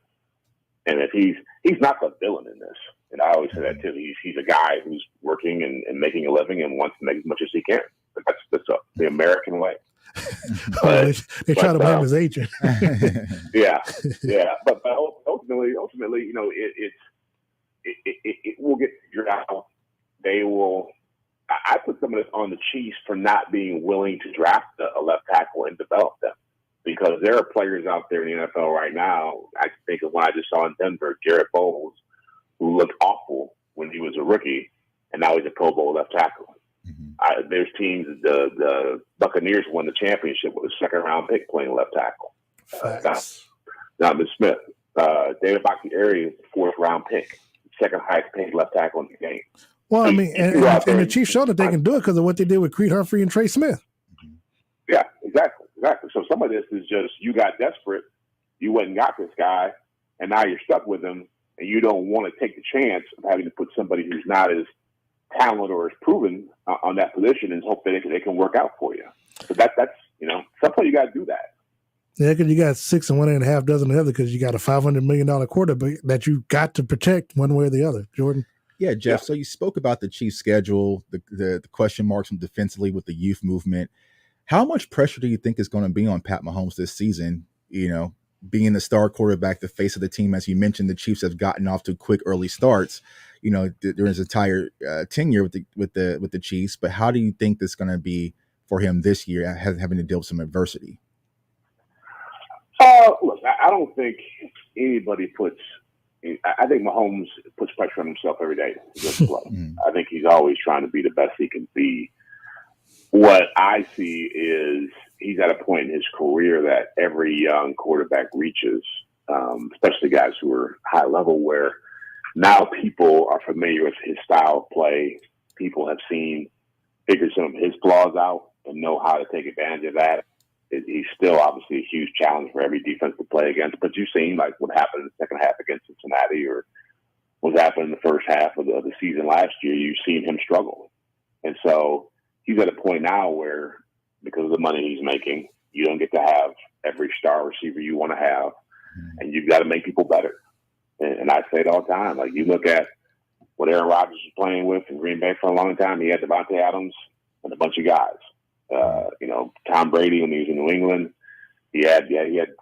And if he's not the villain in this, and I always say that too, he's a guy who's working and making a living and wants to make as much as he can. That's the American way. But, they try to blame his agent. yeah. But ultimately, it will get figured out. They will. I put some of this on the Chiefs for not being willing to draft a left tackle and develop them, because there are players out there in the NFL right now. I think of when I just saw in Denver, Garrett Bowles, who looked awful when he was a rookie, and now he's a Pro Bowl left tackle. Mm-hmm. There's teams, the Buccaneers won the championship with a second-round pick playing left tackle. Donovan Smith. David Bakhtiari is the fourth-round pick, second highest paid left tackle in the game. Well, I mean, and the Chiefs showed that they can do it because of what they did with Creed Humphrey and Trey Smith. Yeah, exactly. So some of this is just you got desperate, you went and got this guy, and now you're stuck with him, and you don't want to take the chance of having to put somebody who's not as talented or as proven on that position and hope that they can work out for you. So that's sometimes you got to do that. Yeah, because you got 6 and 1.5 dozen the other, because you got a $500 million quarterback that you got to protect one way or the other. Jordan. Yeah, Jeff. So you spoke about the Chiefs' schedule, the question marks from defensively with the youth movement. How much pressure do you think is going to be on Pat Mahomes this season? Being the star quarterback, the face of the team, as you mentioned, the Chiefs have gotten off to quick early starts. During his entire tenure with the Chiefs. But how do you think this is going to be for him this year, having to deal with some adversity? Look, I don't think anybody puts. I think Mahomes puts pressure on himself every day to just play. I think he's always trying to be the best he can be. What I see is he's at a point in his career that every young quarterback reaches, especially guys who are high level, where now people are familiar with his style of play. People have figured some of his flaws out and know how to take advantage of that. He's still obviously a huge challenge for every defense to play against. But you've seen like what happened in the second half against Cincinnati, or what happened in the first half of the season last year. You've seen him struggle. And so he's at a point now where, because of the money he's making, you don't get to have every star receiver you want to have, and you've got to make people better. And I say it all the time. Like, you look at what Aaron Rodgers was playing with in Green Bay for a long time. He had Devontae Adams, and a bunch of guys. Tom Brady when he was in New England, he had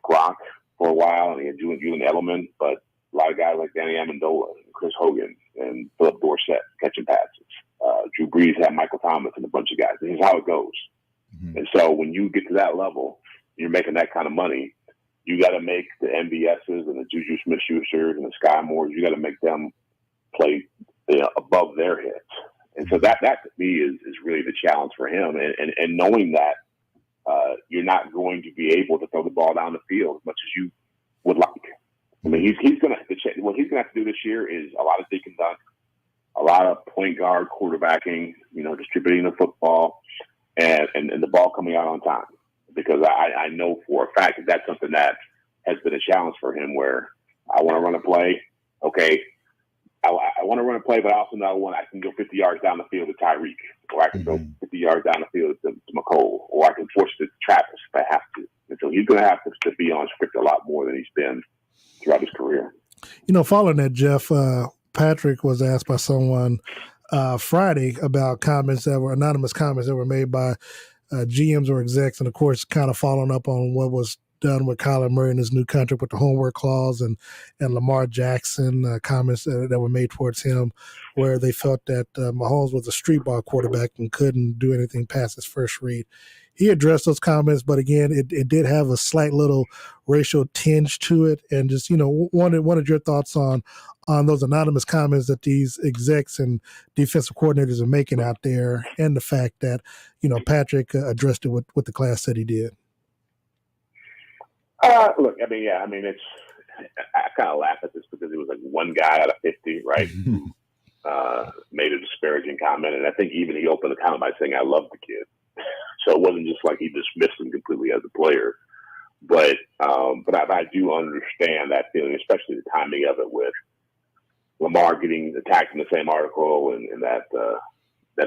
Gronk for a while, and he had Julian Edelman, but a lot of guys like Danny Amendola and Chris Hogan and Philip Dorsett catching passes. Drew Brees had Michael Thomas and a bunch of guys. This is how it goes. Mm-hmm. And so when you get to that level, you're making that kind of money, you got to make the MVSs and the Juju Smith-Schusters and the Sky Moores, you got to make them play above their heads. And so that to me is really the challenge for him. And knowing that you're not going to be able to throw the ball down the field as much as you would like. I mean, what he's going to have to do this year is a lot of dink and dunk, a lot of point guard quarterbacking, distributing the football and the ball coming out on time. Because I know for a fact that that's something that has been a challenge for him where I want to run a play. Okay. I want to run a play, but I also know I can go 50 yards down the field to Tyreek, or I can go 50 yards down the field to McCole, or I can force it to Travis if I have to. And so he's going to have to be on script a lot more than he's been throughout his career. Following that, Jeff, Patrick was asked by someone Friday about anonymous comments that were made by GMs or execs, and of course, kind of following up on what was done with Kyler Murray in his new contract with the homework clause and Lamar Jackson comments that were made towards him where they felt that Mahomes was a street ball quarterback and couldn't do anything past his first read. He addressed those comments, but again, it did have a slight little racial tinge to it. And just, wanted your thoughts on those anonymous comments that these execs and defensive coordinators are making out there, and the fact that, Patrick addressed it with the class that he did. Look, I kind of laugh at this because it was like one guy out of 50, right? Who made a disparaging comment. And I think even he opened the comment by saying, I love the kid. So it wasn't just like he dismissed him completely as a player. But I do understand that feeling, especially the timing of it with Lamar getting attacked in the same article and that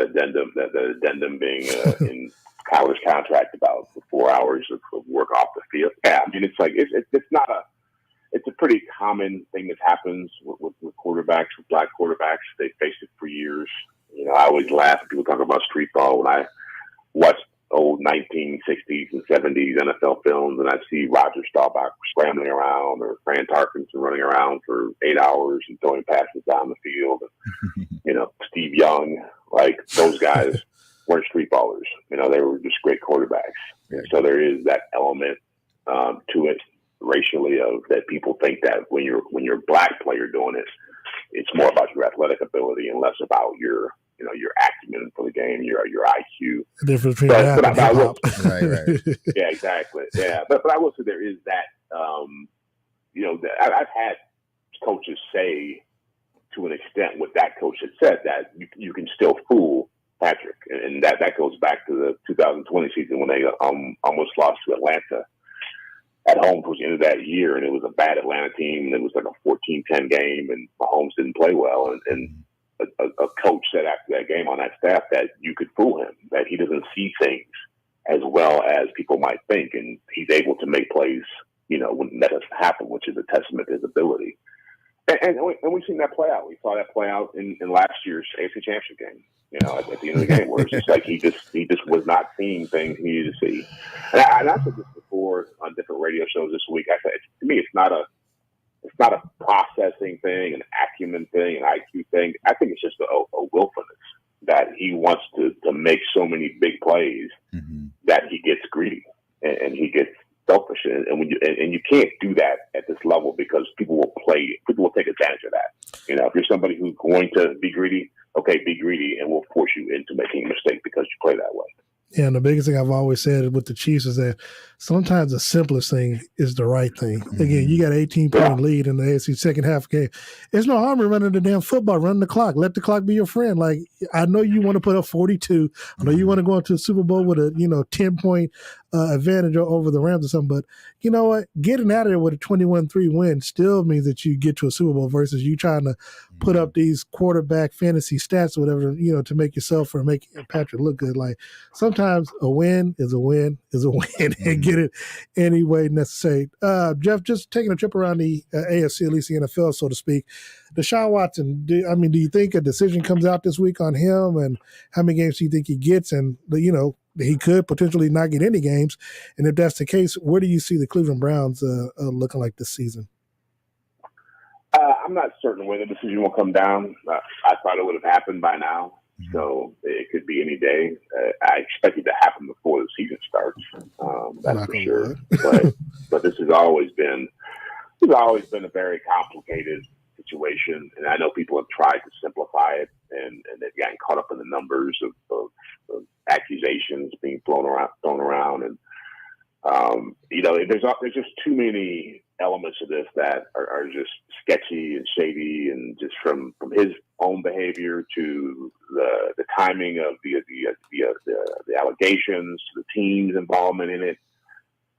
addendum being in Kyler's contract about the 4 hours of work off the field. Yeah, I mean, it's like it's a pretty common thing that happens with quarterbacks, with black quarterbacks. They faced it for years. I always laugh when people talk about street ball when I watch old 1960s and 70s NFL films and I see Roger Staubach scrambling around or Fran Tarkenton running around for 8 hours and throwing passes down the field. And, Steve Young, like those guys weren't street ballers. They were just great quarterbacks. Yeah. So there is that element to it racially of that people think that when you're a black player doing it, it's more about your athletic ability and less about your acumen for the game, your IQ. The difference between that and hip hop. Right. Yeah, exactly. Yeah, but I will say there is that. I've had coaches say to an extent what that coach had said that you can still fool Patrick, and that goes back to the 2020 season when they almost lost to Atlanta at home towards the end of that year, and it was a bad Atlanta team, and it was like a 14-10 game, and Mahomes didn't play well, and a coach said after that game on that staff that you could fool him, that he doesn't see things as well as people might think, and he's able to make plays, when that doesn't happen, which is a testament to his ability. And we've seen that play out. We saw that play out in last year's AFC Championship game. At the end of the game, where it's just like he just was not seeing things he needed to see. And I said this before on different radio shows this week. I said, to me, it's not a processing thing, an acumen thing, an IQ thing. I think it's just a willfulness that he wants to make so many big plays that he gets greedy and he gets selfish, and you can't do that at this level because people will take advantage of that. If you're somebody who's going to be greedy, okay, be greedy, and we'll force you into making a mistake because you play that way. Yeah, and the biggest thing I've always said with the Chiefs is that sometimes the simplest thing is the right thing. Again, you got an 18-point lead in the AFC second half game. There's no harm in running the damn football, running the clock. Let the clock be your friend. Like, I know you want to put up 42. I know you want to go into the Super Bowl with a 10-point advantage over the Rams or something. But you know what? Getting out of there with a 21-3 win still means that you get to a Super Bowl versus you trying to put up these quarterback fantasy stats or whatever, to make yourself or make Patrick look good. Like sometimes a win is a win is a win and get it any way necessary. Jeff, just taking a trip around the AFC, at least the NFL, so to speak. Deshaun Watson, do you think a decision comes out this week on him, and how many games do you think he gets? And, he could potentially not get any games. And if that's the case, where do you see the Cleveland Browns looking like this season? I'm not certain when the decision will come down. I thought it would have happened by now, so it could be any day. I expect it to happen before the season starts. That's for sure. But this has always been a very complicated situation, and I know people have tried to simplify it, and they've gotten caught up in the numbers of accusations being thrown around, and there's just too many elements of this that are just sketchy and shady, and just from his own behavior to the timing of the allegations to the team's involvement in it.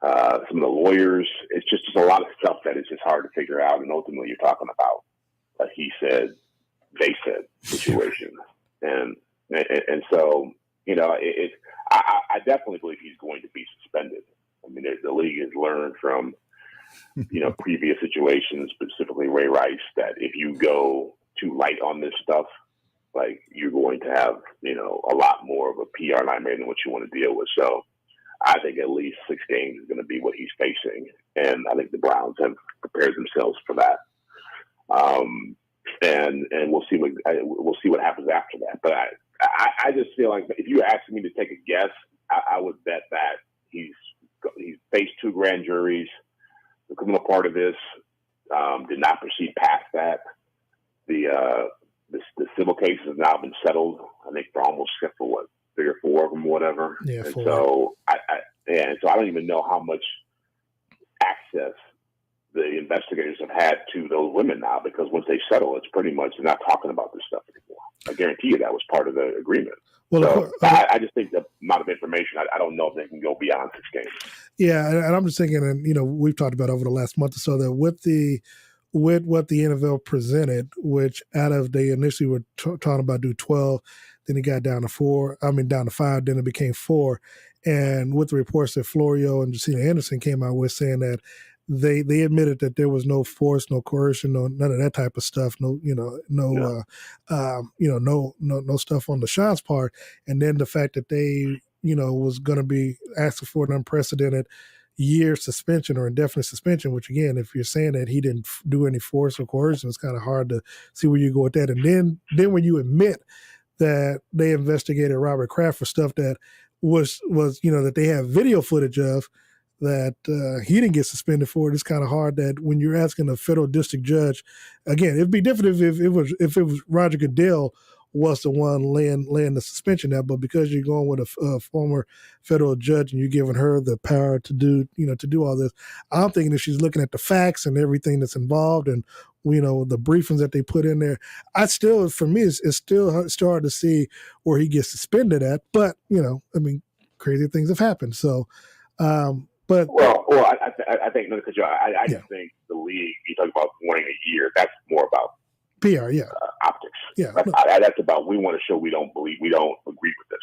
Some of the lawyers, it's just a lot of stuff that is just hard to figure out, and ultimately you're talking about a he said, they said situation, and so I definitely believe he's going to be suspended. I mean, the league has learned from previous situations, specifically Ray Rice, that if you go too light on this stuff, like you're going to have a lot more of a PR nightmare than what you want to deal with. So I think at least 6 games is going to be what he's facing, and I think the Browns have prepared themselves for that. And we'll see what happens after that. But I just feel like if you asked me to take a guess, I would bet that he's faced 2 grand juries. The criminal part of this did not proceed past that. The civil case has now been settled. I think for almost 3 or 4 of them, whatever. Yeah, and 4. So I don't even know how much access the investigators have had to those women now, because once they settle, it's pretty much they're not talking about this stuff anymore. I guarantee you that was part of the agreement. Well, so I just think the amount of information, I don't know if they can go beyond 6 games. Yeah, and I'm just thinking, and we've talked about over the last month or so that with what the NFL presented, which out of they initially were talking about do 12, then it got down to 5, then it became 4, and with the reports that Florio and Jacina Anderson came out with saying that they admitted that there was no force, no coercion, none of that type of stuff, no stuff on Deshaun's part, and then the fact that they was going to be asking for an unprecedented year suspension or indefinite suspension, which again, if you're saying that he didn't do any force or coercion, it's kind of hard to see where you go with that. And then when you admit that they investigated Robert Kraft for stuff that was that they have video footage of, that he didn't get suspended for it, it's kind of hard that when you're asking a federal district judge, again, it'd be different if it was Roger Goodell was the one laying the suspension out, but because you're going with a former federal judge and you're giving her the power to do all this, I'm thinking that she's looking at the facts and everything that's involved and the briefings that they put in there. For me, it's still hard to see where he gets suspended at, but crazy things have happened. So, I think because I just think the league, you talk about wanting a year, that's more about PR, optics. Yeah, that's about we want to show we don't agree with this,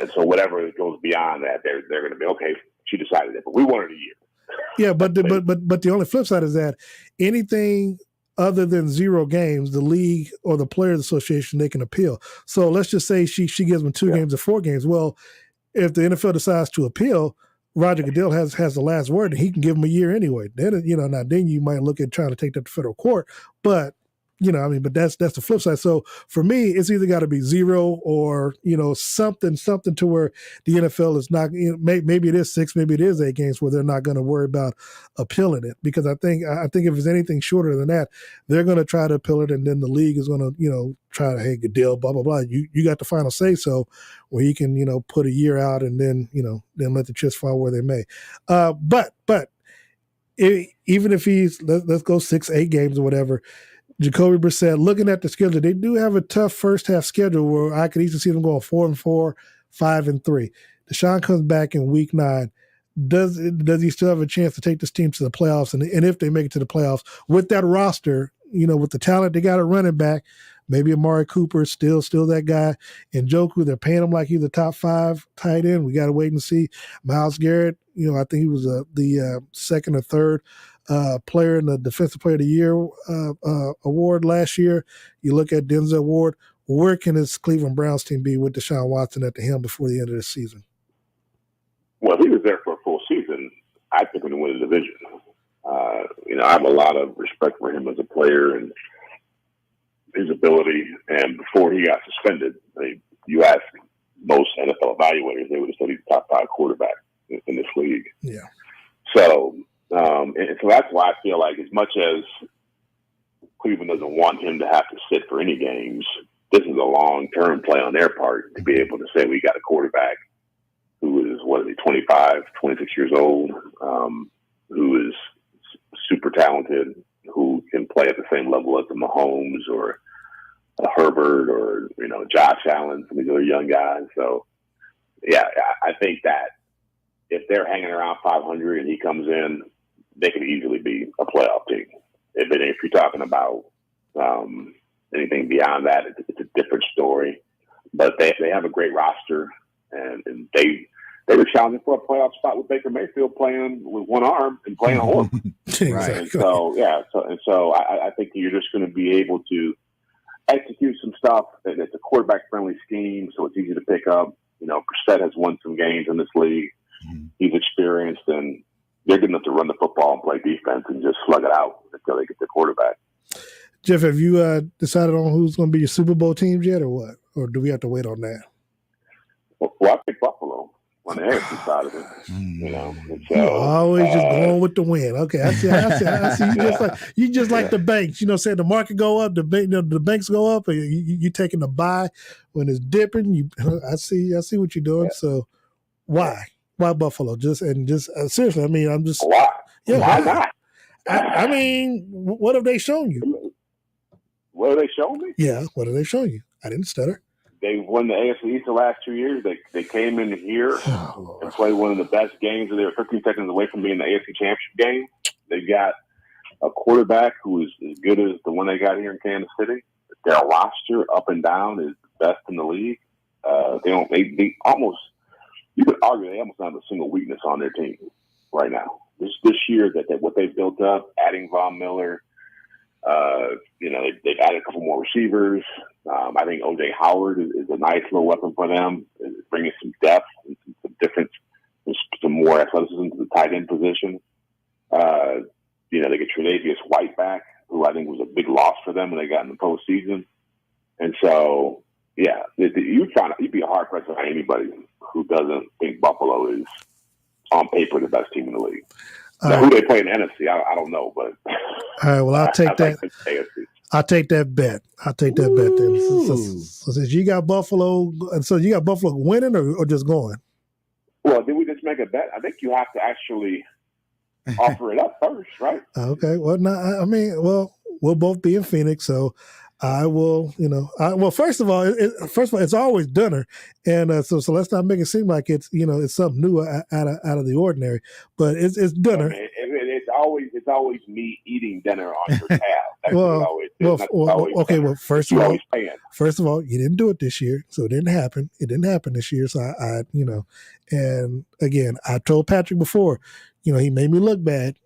and so whatever goes beyond that, they're going to be okay. She decided it, but we wanted a year. Yeah, but the only flip side is that anything other than 0 games, the league or the Players Association, they can appeal. So let's just say she gives them 2 games or 4 games. Well, if the NFL decides to appeal, Roger Goodell has the last word, and he can give him a year anyway. Then then you might look at trying to take that to federal court, but but that's the flip side. So for me, it's either got to be 0 or something to where the NFL is not. Maybe it is 6, maybe it is 8 games where they're not going to worry about appealing it, because I think if it's anything shorter than that, they're going to try to appeal it, and then the league is going to try to, hey, Goodell, blah blah blah. You got the final say so, where he can put a year out and then then let the chips fall where they may. But even if he's let's go 6, 8 games or whatever. Jacoby Brissett, looking at the schedule, they do have a tough first half schedule where I could easily see them going 4-4, 5-3. Deshaun comes back in week 9. does he still have a chance to take this team to the playoffs? And if they make it to the playoffs with that roster, with the talent they got at running back, maybe Amari Cooper is still that guy. And Njoku, they're paying him like he's a top 5 tight end. We got to wait and see. Myles Garrett, I think he was the second or third player in the Defensive Player of the Year award last year. You look at Denzel Ward. Where can this Cleveland Browns team be with Deshaun Watson at the helm before the end of the season? Well, if he was there for a full season, I think we would win the division. I have a lot of respect for him as a player and his ability. And before he got suspended, you ask most NFL evaluators, they would have said he's a top 5 quarterback in this league. Yeah. So, and so that's why I feel like as much as Cleveland doesn't want him to have to sit for any games, this is a long-term play on their part to be able to say we got a quarterback who is, 25, 26 years old, who is super talented, who can play at the same level as the Mahomes or a Herbert or, Josh Allen, some of these other young guys. So, yeah, I think that if they're hanging around 500 and he comes in, they could easily be a playoff team. If you're talking about anything beyond that, it's a different story. But they have a great roster, and they were challenging for a playoff spot with Baker Mayfield playing with one arm and playing a horse. Exactly. And so, I think you're just going to be able to execute some stuff. And it's a quarterback-friendly scheme, so it's easy to pick up. Brissett has won some games in this league. He's experienced, and they're good enough to run the football and play defense and just slug it out until they get the quarterback. Jeff, have you decided on who's going to be your Super Bowl teams yet, or what? Or do we have to wait on that? Well, I picked Buffalo on the AFC side of it. And so, You're always just going with the win. Okay, I see. You just like the banks. Saying the market go up, the banks go up, and you taking the buy when it's dipping. I see what you're doing. Yeah. So why Buffalo? Seriously, I mean, I'm just why? Yeah, why not? I mean, what have they shown you? What have they shown me? Yeah, what have they shown you? I didn't stutter. They've won the AFC East the last 2 years. They came in here and played one of the best games. They were 15 seconds away from being the AFC Championship game. They've got a quarterback who is as good as the one they got here in Kansas City. Their roster up and down is the best in the league. They almost, you could argue they almost don't have a single weakness on their team right now. This year that what they've built up, adding Von Miller, they've added a couple more receivers. I think O.J. Howard is a nice little weapon for them, bringing some depth and some difference, some more athleticism to the tight end position. They get Tre'Davious White back, who I think was a big loss for them when they got in the postseason. And so, yeah, you'd be hard pressed to find anybody who doesn't think Buffalo is on paper the best team in the league. Now, who they play in the NFC, I don't know, but all right. Well, I'll take that. I'll take that bet. Then. So since you got Buffalo, so you got Buffalo winning or just going? Well, did we just make a bet? I think you have to actually offer it up first, right? Okay. Well, we'll both be in Phoenix, so I will. First of all, it's always dinner, and so let's not make it seem like it's it's something new out of the ordinary. But it's dinner. Okay. It's always me eating dinner on your tab. That's what it always is. Okay. Well, first of all, you didn't do it this year, so it didn't happen. It didn't happen this year, so I and again, I told Patrick before, he made me look bad.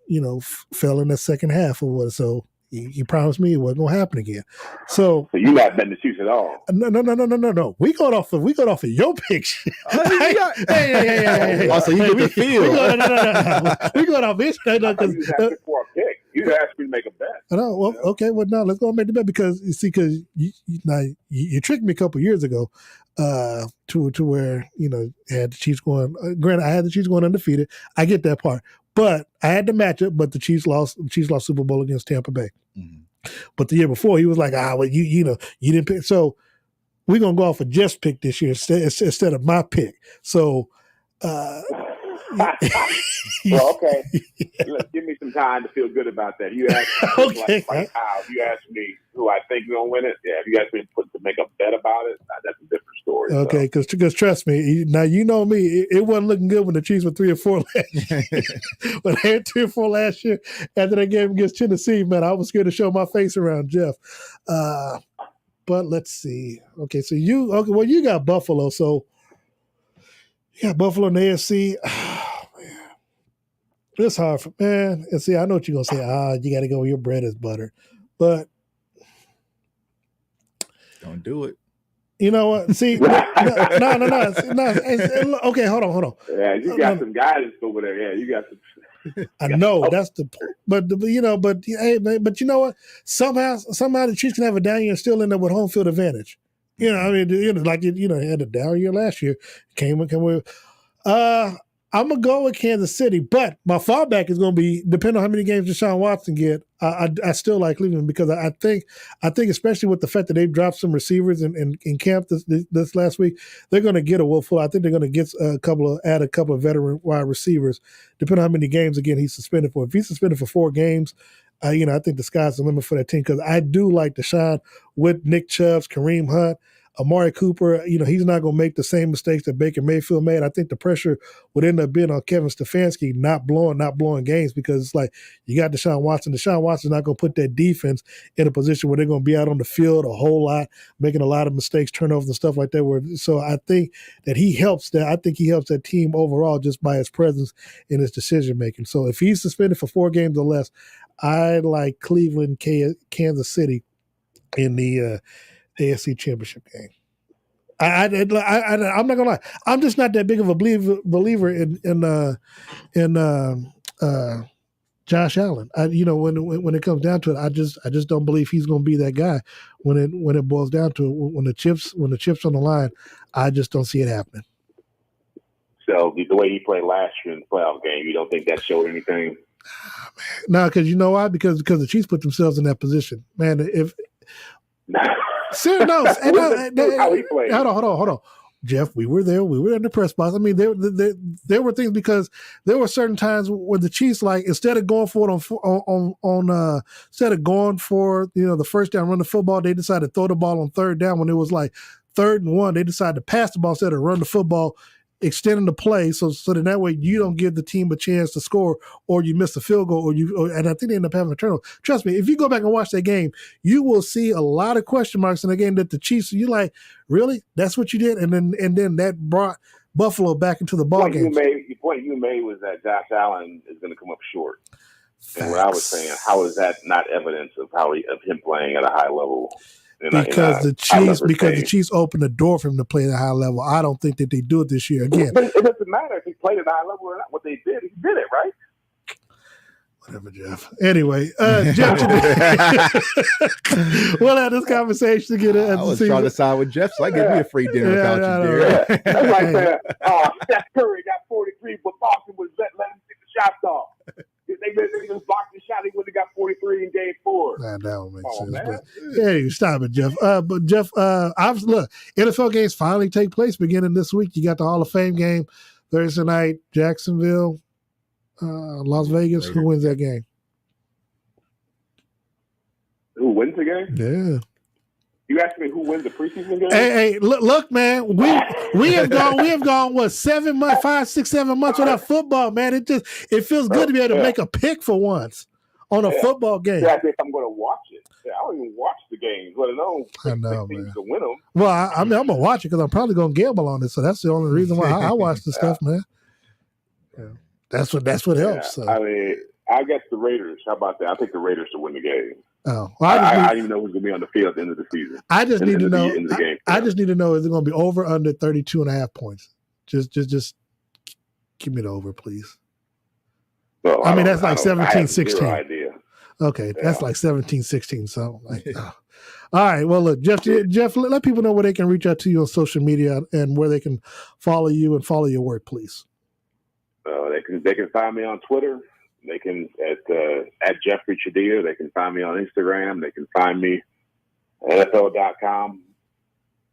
Fell in the second half or what? So. He promised me it wasn't gonna happen again. So you're not betting the Chiefs at all. No. We going off of your picks. Hey. Also, you get the field. We going off his for a pick. You asked me to make a bet. No, well, okay. Well, no, let's go and make the bet because you tricked me a couple years ago to where had the Chiefs going. Granted, I had the Chiefs going undefeated. I get that part. But I had the matchup, but the Chiefs lost. The Chiefs lost Super Bowl against Tampa Bay. Mm-hmm. But the year before, he was like, you didn't pick. So we're gonna go off a Jeff's pick this year instead of my pick. So, well, okay. Let's give me some time to feel good about that. You asked me, okay. You asked me who I think is gonna win it. Yeah, if you asked me to make a bet about it, that's a different story. for it. Okay, because trust me, now you know me, it wasn't looking good when the Chiefs were 3-4 last year. When they had 3-4 last year after that game against Tennessee, man, I was scared to show my face around Jeff. But let's see. Okay, so you got Buffalo, so you got Buffalo in the AFC. Oh, man. It's hard for man. And see, I know what you're gonna say. You got to go where your bread is buttered, but don't do it. You know what? See, no. Okay, hold on. Yeah, you got some guidance over there. Yeah, you got some. I know that's the point, but you know what? Somehow the Chiefs can have a down year and still end up with home field advantage. You know, I mean, like had a down year last year. Came with. I'm gonna go with Kansas City, but my fallback is gonna be depending on how many games Deshaun Watson get. I still like Cleveland because I think especially with the fact that they've dropped some receivers in camp this last week, they're gonna get a Wolf. I think they're gonna get add a couple of veteran wide receivers, depending on how many games again he's suspended for. If he's suspended for 4 games, I think the sky's the limit for that team because I do like Deshaun with Nick Chubb, Kareem Hunt. Amari Cooper, he's not going to make the same mistakes that Baker Mayfield made. I think the pressure would end up being on Kevin Stefanski not blowing games because it's like you got Deshaun Watson. Deshaun Watson's not going to put that defense in a position where they're going to be out on the field a whole lot, making a lot of mistakes, turnovers and stuff like that. So I think that he helps that. I think he helps that team overall just by his presence in his decision making. So if he's suspended for 4 games or less, I like Cleveland, Kansas City in the AFC Championship game. I'm not gonna lie. I'm just not that big of a believer in Josh Allen. When it comes down to it, I just don't believe he's gonna be that guy when it boils down to it. When the chips on the line, I just don't see it happening. So the way he played last year in the playoff game, you don't think that showed anything? No, because you know why? Because the Chiefs put themselves in that position, man. If Sir, no. How he played. Hold on. Jeff, we were there. We were in the press box. I mean, there were things because there were certain times where the Chiefs, like, instead of going for it instead of going for the first down, run the football, they decided to throw the ball on 3rd down when it was like 3rd and 1. They decided to pass the ball instead of run the football, extending the play so that way you don't give the team a chance to score or you miss a field goal and I think they end up having a turnover. Trust me, if you go back and watch that game, you will see a lot of question marks in the game that the Chiefs, you're like, really? That's what you did? And then that brought Buffalo back into the ball game. The point you made was that Josh Allen is going to come up short. Facts. And what I was saying, how is that not evidence of him playing at a high level? Because the Chiefs opened the door for him to play at a high level. I don't think that they do it this year again. But it doesn't matter if he played at a high level or not. What they did, he did it, right? Whatever, Jeff. Anyway, Jeff, we'll have this conversation again. I was trying to side with Jeff, so I give me a free dinner without you, Darren. That's like saying, Steph Curry got 43, but Boston was letting him take the shots off. If they just blocked the shot, he would have got 43 in Game 4. That don't make sense. But, hey, stop it, Jeff. But Jeff, look, NFL games finally take place beginning this week. You got the Hall of Fame game Thursday night, Jacksonville, Las Vegas. Who wins that game? Who wins the game? Yeah. You asked me who wins the preseason game? Hey, look, man, we have gone what 7 months, 5, 6, 7 months without football, man. It feels good to be able to make a pick for once on a football game. Yeah, I think I'm going to watch it. Yeah, I don't even watch the games, let alone I know, man. To win them. Well, I'm going to watch it because I'm probably going to gamble on it, so that's the only reason why I watch the stuff, man. Yeah. That's what helps. So. I mean, I guess the Raiders. How about that? I think the Raiders to win the game. Oh, well, I don't even know who's going to be on the field at the end of the season. I just need to know. I just need to know: is it going to be over under 32.5 points? Just give me the over, please. Well, I mean, that's like 17-16. No idea. Okay, that's like 17-16. So, all right. Well, look, Jeff, let people know where they can reach out to you on social media and where they can follow you and follow your work, please. They can find me on Twitter. They can at Jeffrey Chadiha. They can find me on Instagram. They can find me at NFL.com.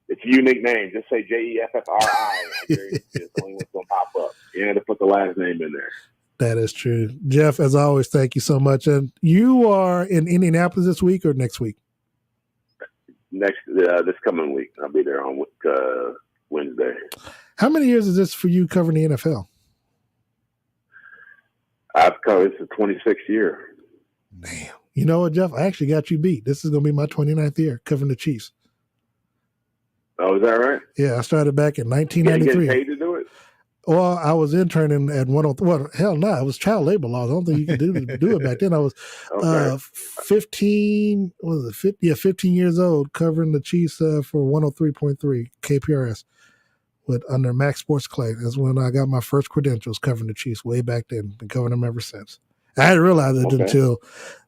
It's a unique name. Just say JEFFRI. It's the only one's going to pop up. You had to put the last name in there. That is true. Jeff, as always, thank you so much. And you are in Indianapolis this week or next week? This coming week. I'll be there on Wednesday. How many years is this for you covering the NFL? I've covered it's the 26th year. Damn. You know what, Jeff? I actually got you beat. This is going to be my 29th year covering the Chiefs. Oh, is that right? Yeah, I started back in You 1993. get paid to do it? Well, I was interning at 103. Well, hell no, it was child labor laws. I don't think you could do it back then. I was 15, what was it? 15 years old covering the Chiefs for 103.3 KPRS under Max Sports Clay. That's when I got my first credentials covering the Chiefs way back then. Been covering them ever since. I didn't realize it until,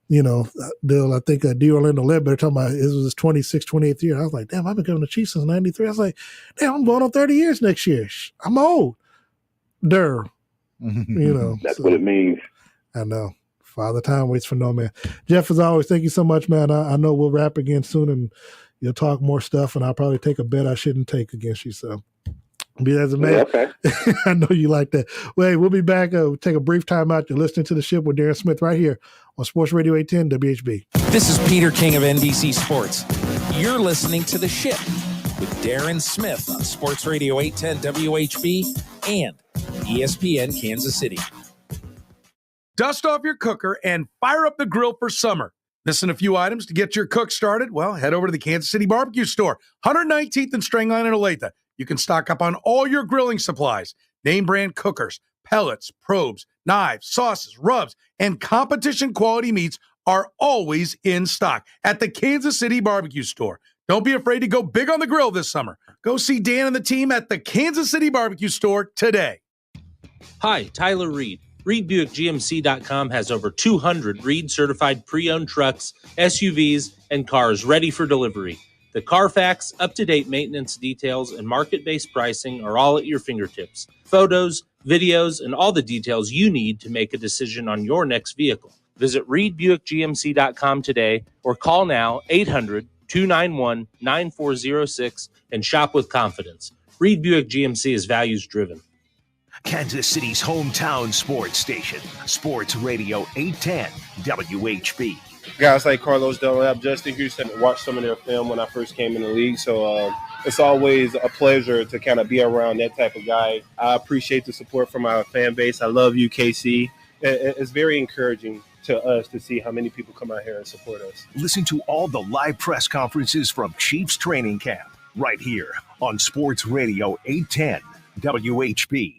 I think D. Orlando Ledbetter talking about it was his 26th, 28th year. I was like, damn, I've been covering the Chiefs since 93. I was like, damn, I'm going on 30 years next year. I'm old. That's what it means. I know. Father time waits for no man. Jeff, as always, thank you so much, man. I know we'll wrap again soon and you'll talk more stuff, and I'll probably take a bet I shouldn't take against you. So be as a man. Yeah, okay. I know you like that. Well, hey, we'll be back. Take a brief time out. You're listening to The Ship with Darren Smith right here on Sports Radio 810 WHB. This is Peter King of NBC Sports. You're listening to The Ship with Darren Smith on Sports Radio 810 WHB and ESPN Kansas City. Dust off your cooker and fire up the grill for summer. Missing a few items to get your cook started? Well, head over to the Kansas City Barbecue Store, 119th and Strangline in Olathe. You can stock up on all your grilling supplies, name brand cookers, pellets, probes, knives, sauces, rubs, and competition quality meats are always in stock at the Kansas City Barbecue Store. Don't be afraid to go big on the grill this summer. Go see Dan and the team at the Kansas City Barbecue Store today. Hi, Tyler Reed. ReedBuickGMC.com has over 200 Reed-certified pre-owned trucks, SUVs, and cars ready for delivery. The Carfax, up-to-date maintenance details, and market-based pricing are all at your fingertips. Photos, videos, and all the details you need to make a decision on your next vehicle. Visit ReedBuickGMC.com today or call now 800-291-9406 and shop with confidence. Reed Buick GMC is values-driven. Kansas City's hometown sports station, Sports Radio 810 WHB. Guys like Carlos Dunlap, Justin Houston, watched some of their film when I first came in the league. So it's always a pleasure to kind of be around that type of guy. I appreciate the support from our fan base. I love you, KC. It's very encouraging to us to see how many people come out here and support us. Listen to all the live press conferences from Chiefs training camp right here on Sports Radio 810 WHB.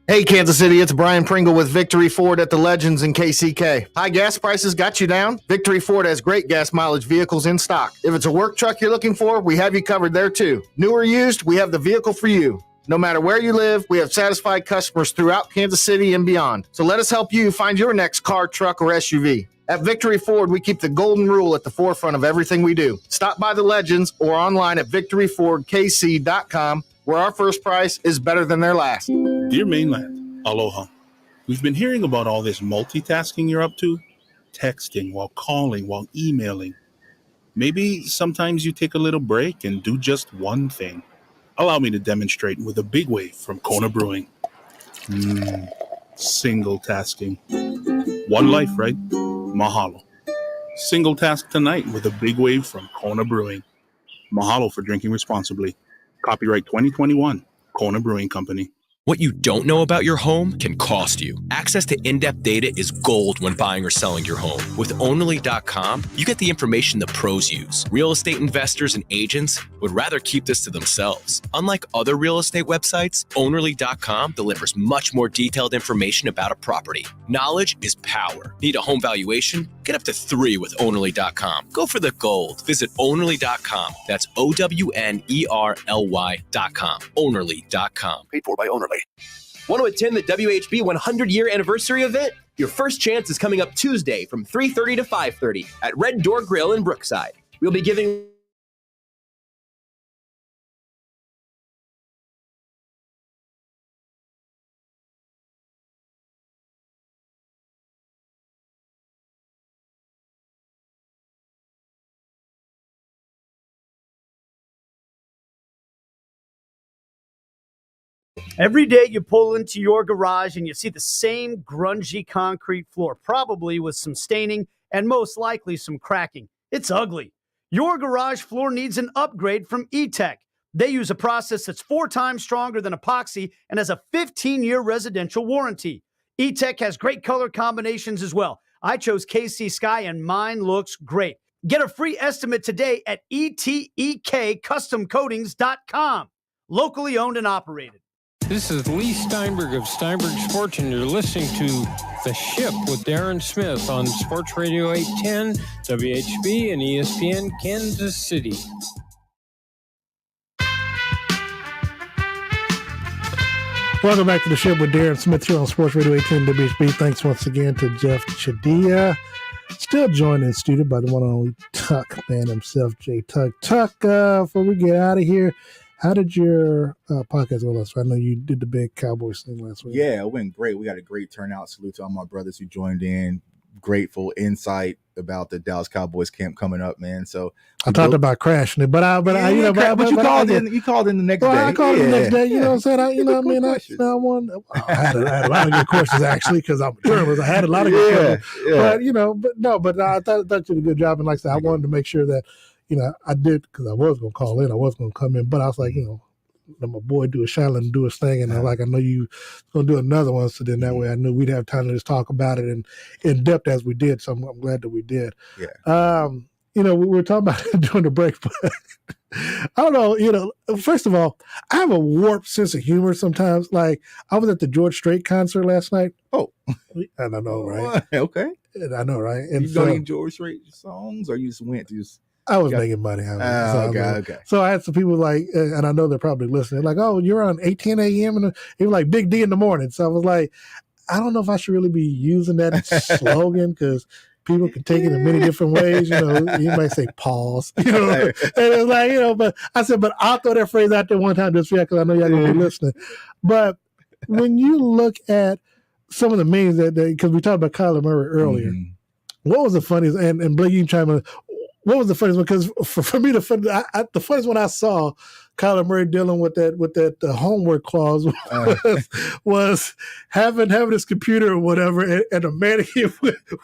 Hey, Kansas City, it's Brian Pringle with Victory Ford at the Legends in KCK. High gas prices got you down? Victory Ford has great gas mileage vehicles in stock. If it's a work truck you're looking for, we have you covered there too. New or used, we have the vehicle for you. No matter where you live, we have satisfied customers throughout Kansas City and beyond. So let us help you find your next car, truck, or SUV. At Victory Ford, we keep the golden rule at the forefront of everything we do. Stop by the Legends or online at victoryfordkc.com, where our first price is better than their last. Dear Mainland, aloha. We've been hearing about all this multitasking you're up to. Texting while calling, while emailing. Maybe sometimes you take a little break and do just one thing. Allow me to demonstrate with a big wave from Kona Brewing. Single tasking. One life, right? Mahalo. Single task tonight with a big wave from Kona Brewing. Mahalo for drinking responsibly. Copyright 2021, Kona Brewing Company. What you don't know about your home can cost you. Access to in-depth data is gold when buying or selling your home. With Ownly.com, you get the information the pros use. Real estate investors and agents would rather keep this to themselves. Unlike other real estate websites, Ownly.com delivers much more detailed information about a property. Knowledge is power. Need a home valuation? Get up to 3 with Ownly.com. Go for the gold. Visit Ownly.com. That's Ownlerly.com. Ownly.com. Paid for by Ownerly. Want to attend the WHB 100-year anniversary event? Your first chance is coming up Tuesday from 3:30 to 5:30 at Red Door Grill in Brookside. We'll be giving Every day you pull into your garage and you see the same grungy concrete floor, probably with some staining and most likely some cracking. It's ugly. Your garage floor needs an upgrade from E-Tech. They use a process that's 4 times stronger than epoxy and has a 15-year residential warranty. E-Tech has great color combinations as well. I chose KC Sky and mine looks great. Get a free estimate today at etekcustomcoatings.com. Locally owned and operated. This is Lee Steinberg of Steinberg Sports, and you're listening to The Ship with Darren Smith on Sports Radio 810, WHB, and ESPN Kansas City. Welcome back to The Ship with Darren Smith here on Sports Radio 810 WHB. Thanks once again to Jeff Chadiha. Still joined in studio by the one and only Tuck man himself, Jay Tuck. Tuck, before we get out of here, how did your podcast go last week? I know you did the big Cowboys thing last week. Yeah, it went great. We got a great turnout. Salute to all my brothers who joined in. Grateful insight about the Dallas Cowboys camp coming up, man. So I talked about crashing it, but you called in the next day. I called in the next day. You know what I'm saying? I had a lot of good questions actually because I'm a journalist. I had a lot of good questions, but I thought you did a good job. And like I said, I wanted to make sure that I did because I was going to call in. I was going to come in, but I was like, let my boy do a Shiloh and do his thing, and I know you gonna do another one. So then that way I knew we'd have time to just talk about it in depth as we did. So I'm glad that we did. Yeah. We were talking about it during the break, but I don't know. First of all, I have a warped sense of humor sometimes. Like I was at the George Strait concert last night. Oh, and I know, right? Okay. And I know, right? And you know any George Strait songs, or you just went to just? I was making money. Okay. So I had some people like, and I know they're probably listening, like, oh, you're on 8:10 a.m. and it was like Big D in the morning. So I was like, I don't know if I should really be using that slogan because people can take it in many different ways. You might say pause, and it's like, but I said, but I'll throw that phrase out there one time just because I know y'all gonna be listening. But when you look at some of the memes because we talked about Kyler Murray earlier, what was the funniest? And Blake, you can chime in. What was the funniest one? Because for me, the funniest one I saw Kyler Murray dealing with that homework clause was having his computer or whatever, and a mannequin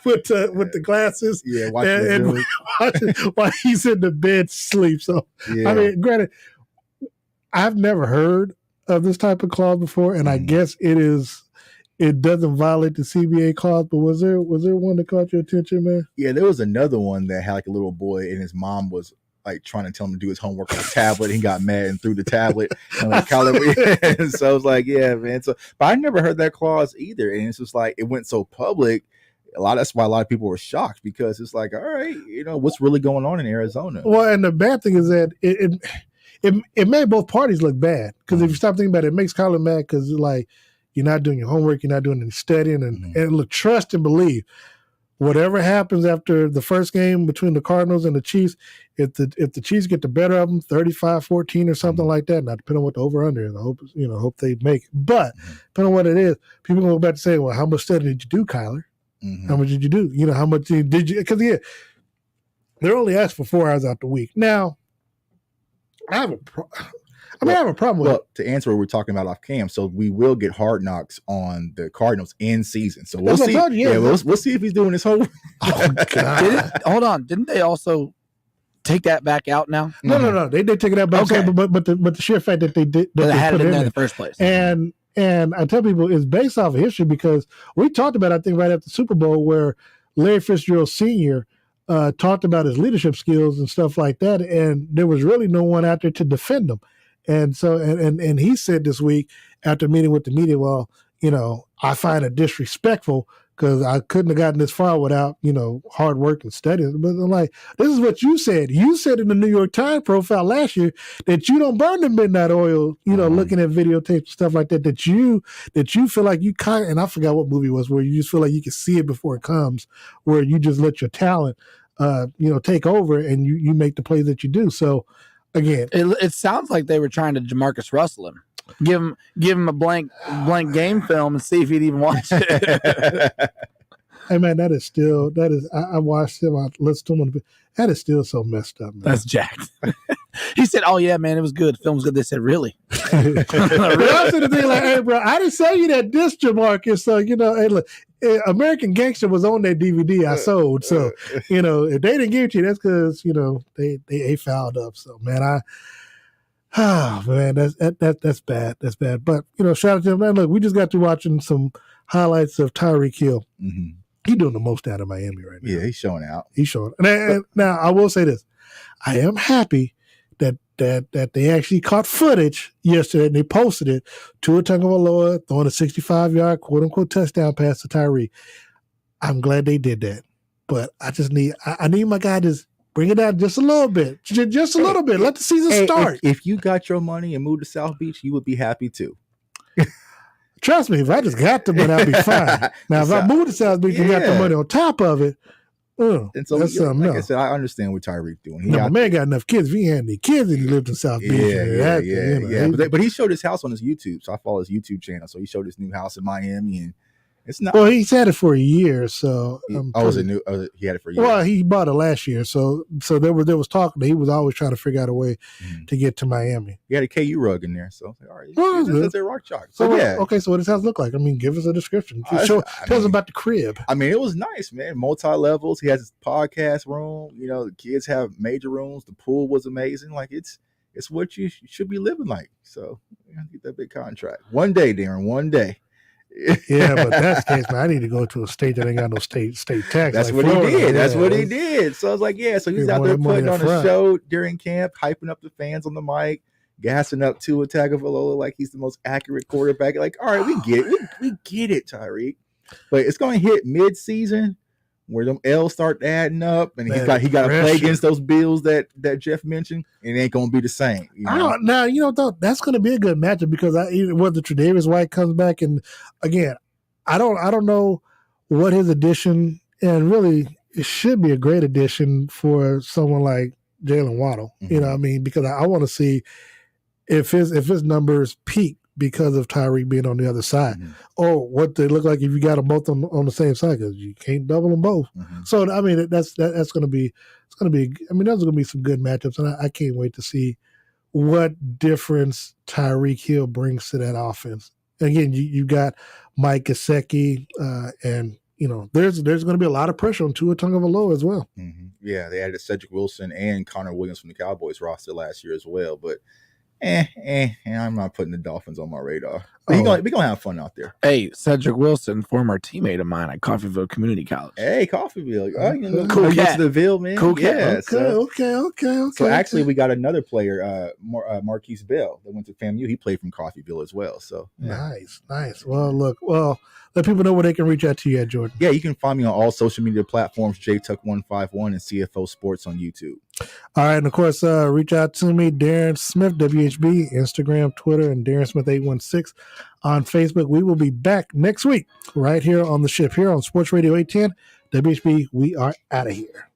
with the glasses, and while he's in the bed sleep. So I mean, granted, I've never heard of this type of clause before, and I guess it doesn't violate the CBA clause, but was there one that caught your attention, man? Yeah, there was another one that had like a little boy and his mom was like trying to tell him to do his homework on a tablet. He got mad and threw the tablet. And like so I was like, yeah, man. So, but I never heard that clause either. And it's just like it went so public. That's why a lot of people were shocked because it's like, all right, what's really going on in Arizona? Well, and the bad thing is that it made both parties look bad because if you stop thinking about it, it makes Kyler mad because like. You're not doing your homework. You're not doing any studying. And look, trust and believe. Whatever happens after the first game between the Cardinals and the Chiefs, if the Chiefs get the better of them, 35-14 or something like that, not depending on what the over-under is, I hope they make it. But depending on what it is, people going to go back to say, well, how much study did you do, Kyler? How much did you do? How much did you – because, they're only asked for 4 hours out the week. Now, I have a problem with it. To answer what we're talking about off cam, so we will get Hard Knocks on the Cardinals in season. So we'll see. We'll see if he's doing his homework. Oh, God. Hold on. Didn't they also take that back out now? No. They did take it out back. Okay. But the sheer fact that they did they had it in there in the first place. And I tell people it's based off of history because we talked about, I think, right after the Super Bowl where Larry Fitzgerald Sr. Talked about his leadership skills and stuff like that, and there was really no one out there to defend him. And so, and he said this week after meeting with the media, well, I find it disrespectful because I couldn't have gotten this far without, hard work and studying. But I'm like, this is what you said. You said in the New York Times profile last year that you don't burn the midnight oil, looking at videotapes and stuff like that, that you feel like you and I forgot what movie it was where you just feel like you can see it before it comes, where you just let your talent, take over and you make the plays that you do. So, again, it sounds like they were trying to Jamarcus Russell him. Give him a blank game film and see if he'd even watch it. Hey man, I watched him. I listened to him. That is still so messed up, man. That's jacked. He said, "Oh yeah, man, it was good. The film was good." They said, "Really?" Really? I said the thing like, "Hey, bro, I didn't say you that disc, Jamarcus. So hey, look, American Gangster was on that DVD I sold. So if they didn't give it to you, that's because they fouled up. So man, Oh man, that's bad. That's bad. But shout out to him. Man, look, we just got to watching some highlights of Tyreek Hill. Mm-hmm. He's doing the most out of Miami right now. Yeah, he's showing out. He's showing. And now I will say this: I am happy that they actually caught footage yesterday and they posted it. Tua Tagovailoa throwing a 65-yard quote unquote touchdown pass to Tyreek. I'm glad they did that, but I just need my guy to bring it down just a little bit, just a little bit. Let the season start. If you got your money and moved to South Beach, you would be happy too. Trust me, if I just got the money, I'll be fine. Now, if I moved to South Beach and got the money on top of it, and so that's something else. I said, I understand what Tyreek doing. My man got enough kids. If he had any kids and he lived in South Beach, yeah. But he showed his house on his YouTube, so I follow his YouTube channel. So he showed his new house in Miami, and it's not. Well, he's had it for a year, so. Was it new? He had it for a year. Well, he bought it last year, so there was talk that he was always trying to figure out a way to get to Miami. He had a KU rug in there, so all right. That's a rock chalk. So yeah. Okay, so what does his house look like? I mean, give us a description. Tell us about the crib. I mean, it was nice, man. Multi-levels. He has his podcast room. The kids have major rooms. The pool was amazing. Like it's what you should be living like. So get that big contract one day, Darren. One day. Yeah, but that's the case, man. I need to go to a state that ain't got no state tax. That's like what Florida. he did. That's what he did. So I was like, yeah. So he's out there putting on a show during camp, hyping up the fans on the mic, gassing up Tua Tagovailoa like he's the most accurate quarterback. Like, all right, we get it. We get it, Tyreek. But it's going to hit mid-season where them L's start adding up, and he got to play against those Bills that Jeff mentioned, and it ain't going to be the same. Now, that's going to be a good matchup because whether Tre'Davious White comes back, and again, I don't know what his addition, and really it should be a great addition for someone like Jalen Waddle. Mm-hmm. You know what I mean? Because I want to see if his numbers peak because of Tyreek being on the other side, or what they look like if you got them both on the same side, because you can't double them both. So I mean, that's going to be I mean, those are going to be some good matchups, and I can't wait to see what difference Tyreek Hill brings to that offense. And again, you got Mike Gesicki, and there's going to be a lot of pressure on Tua Tagovailoa as well. Yeah, they added Cedric Wilson and Connor Williams from the Cowboys roster last year as well, but. I'm not putting the Dolphins on my radar. But we're gonna have fun out there. Hey, Cedric Wilson, former teammate of mine at Coffeyville Community College. Hey, Coffeyville. Cool cat. To the Ville, man. Cool cat. Okay. So actually, we got another player, Marquise Bell, that went to FAMU. He played from Coffeyville as well. So nice. Well, let people know where they can reach out to you at, Jordan. Yeah, you can find me on all social media platforms, JTuck151 and CFO Sports on YouTube. All right, and of course, reach out to me, Darren Smith, WHB, Instagram, Twitter, and Darren Smith 816 on Facebook. We will be back next week right here on the ship, here on Sports Radio 810. WHB, we are out of here.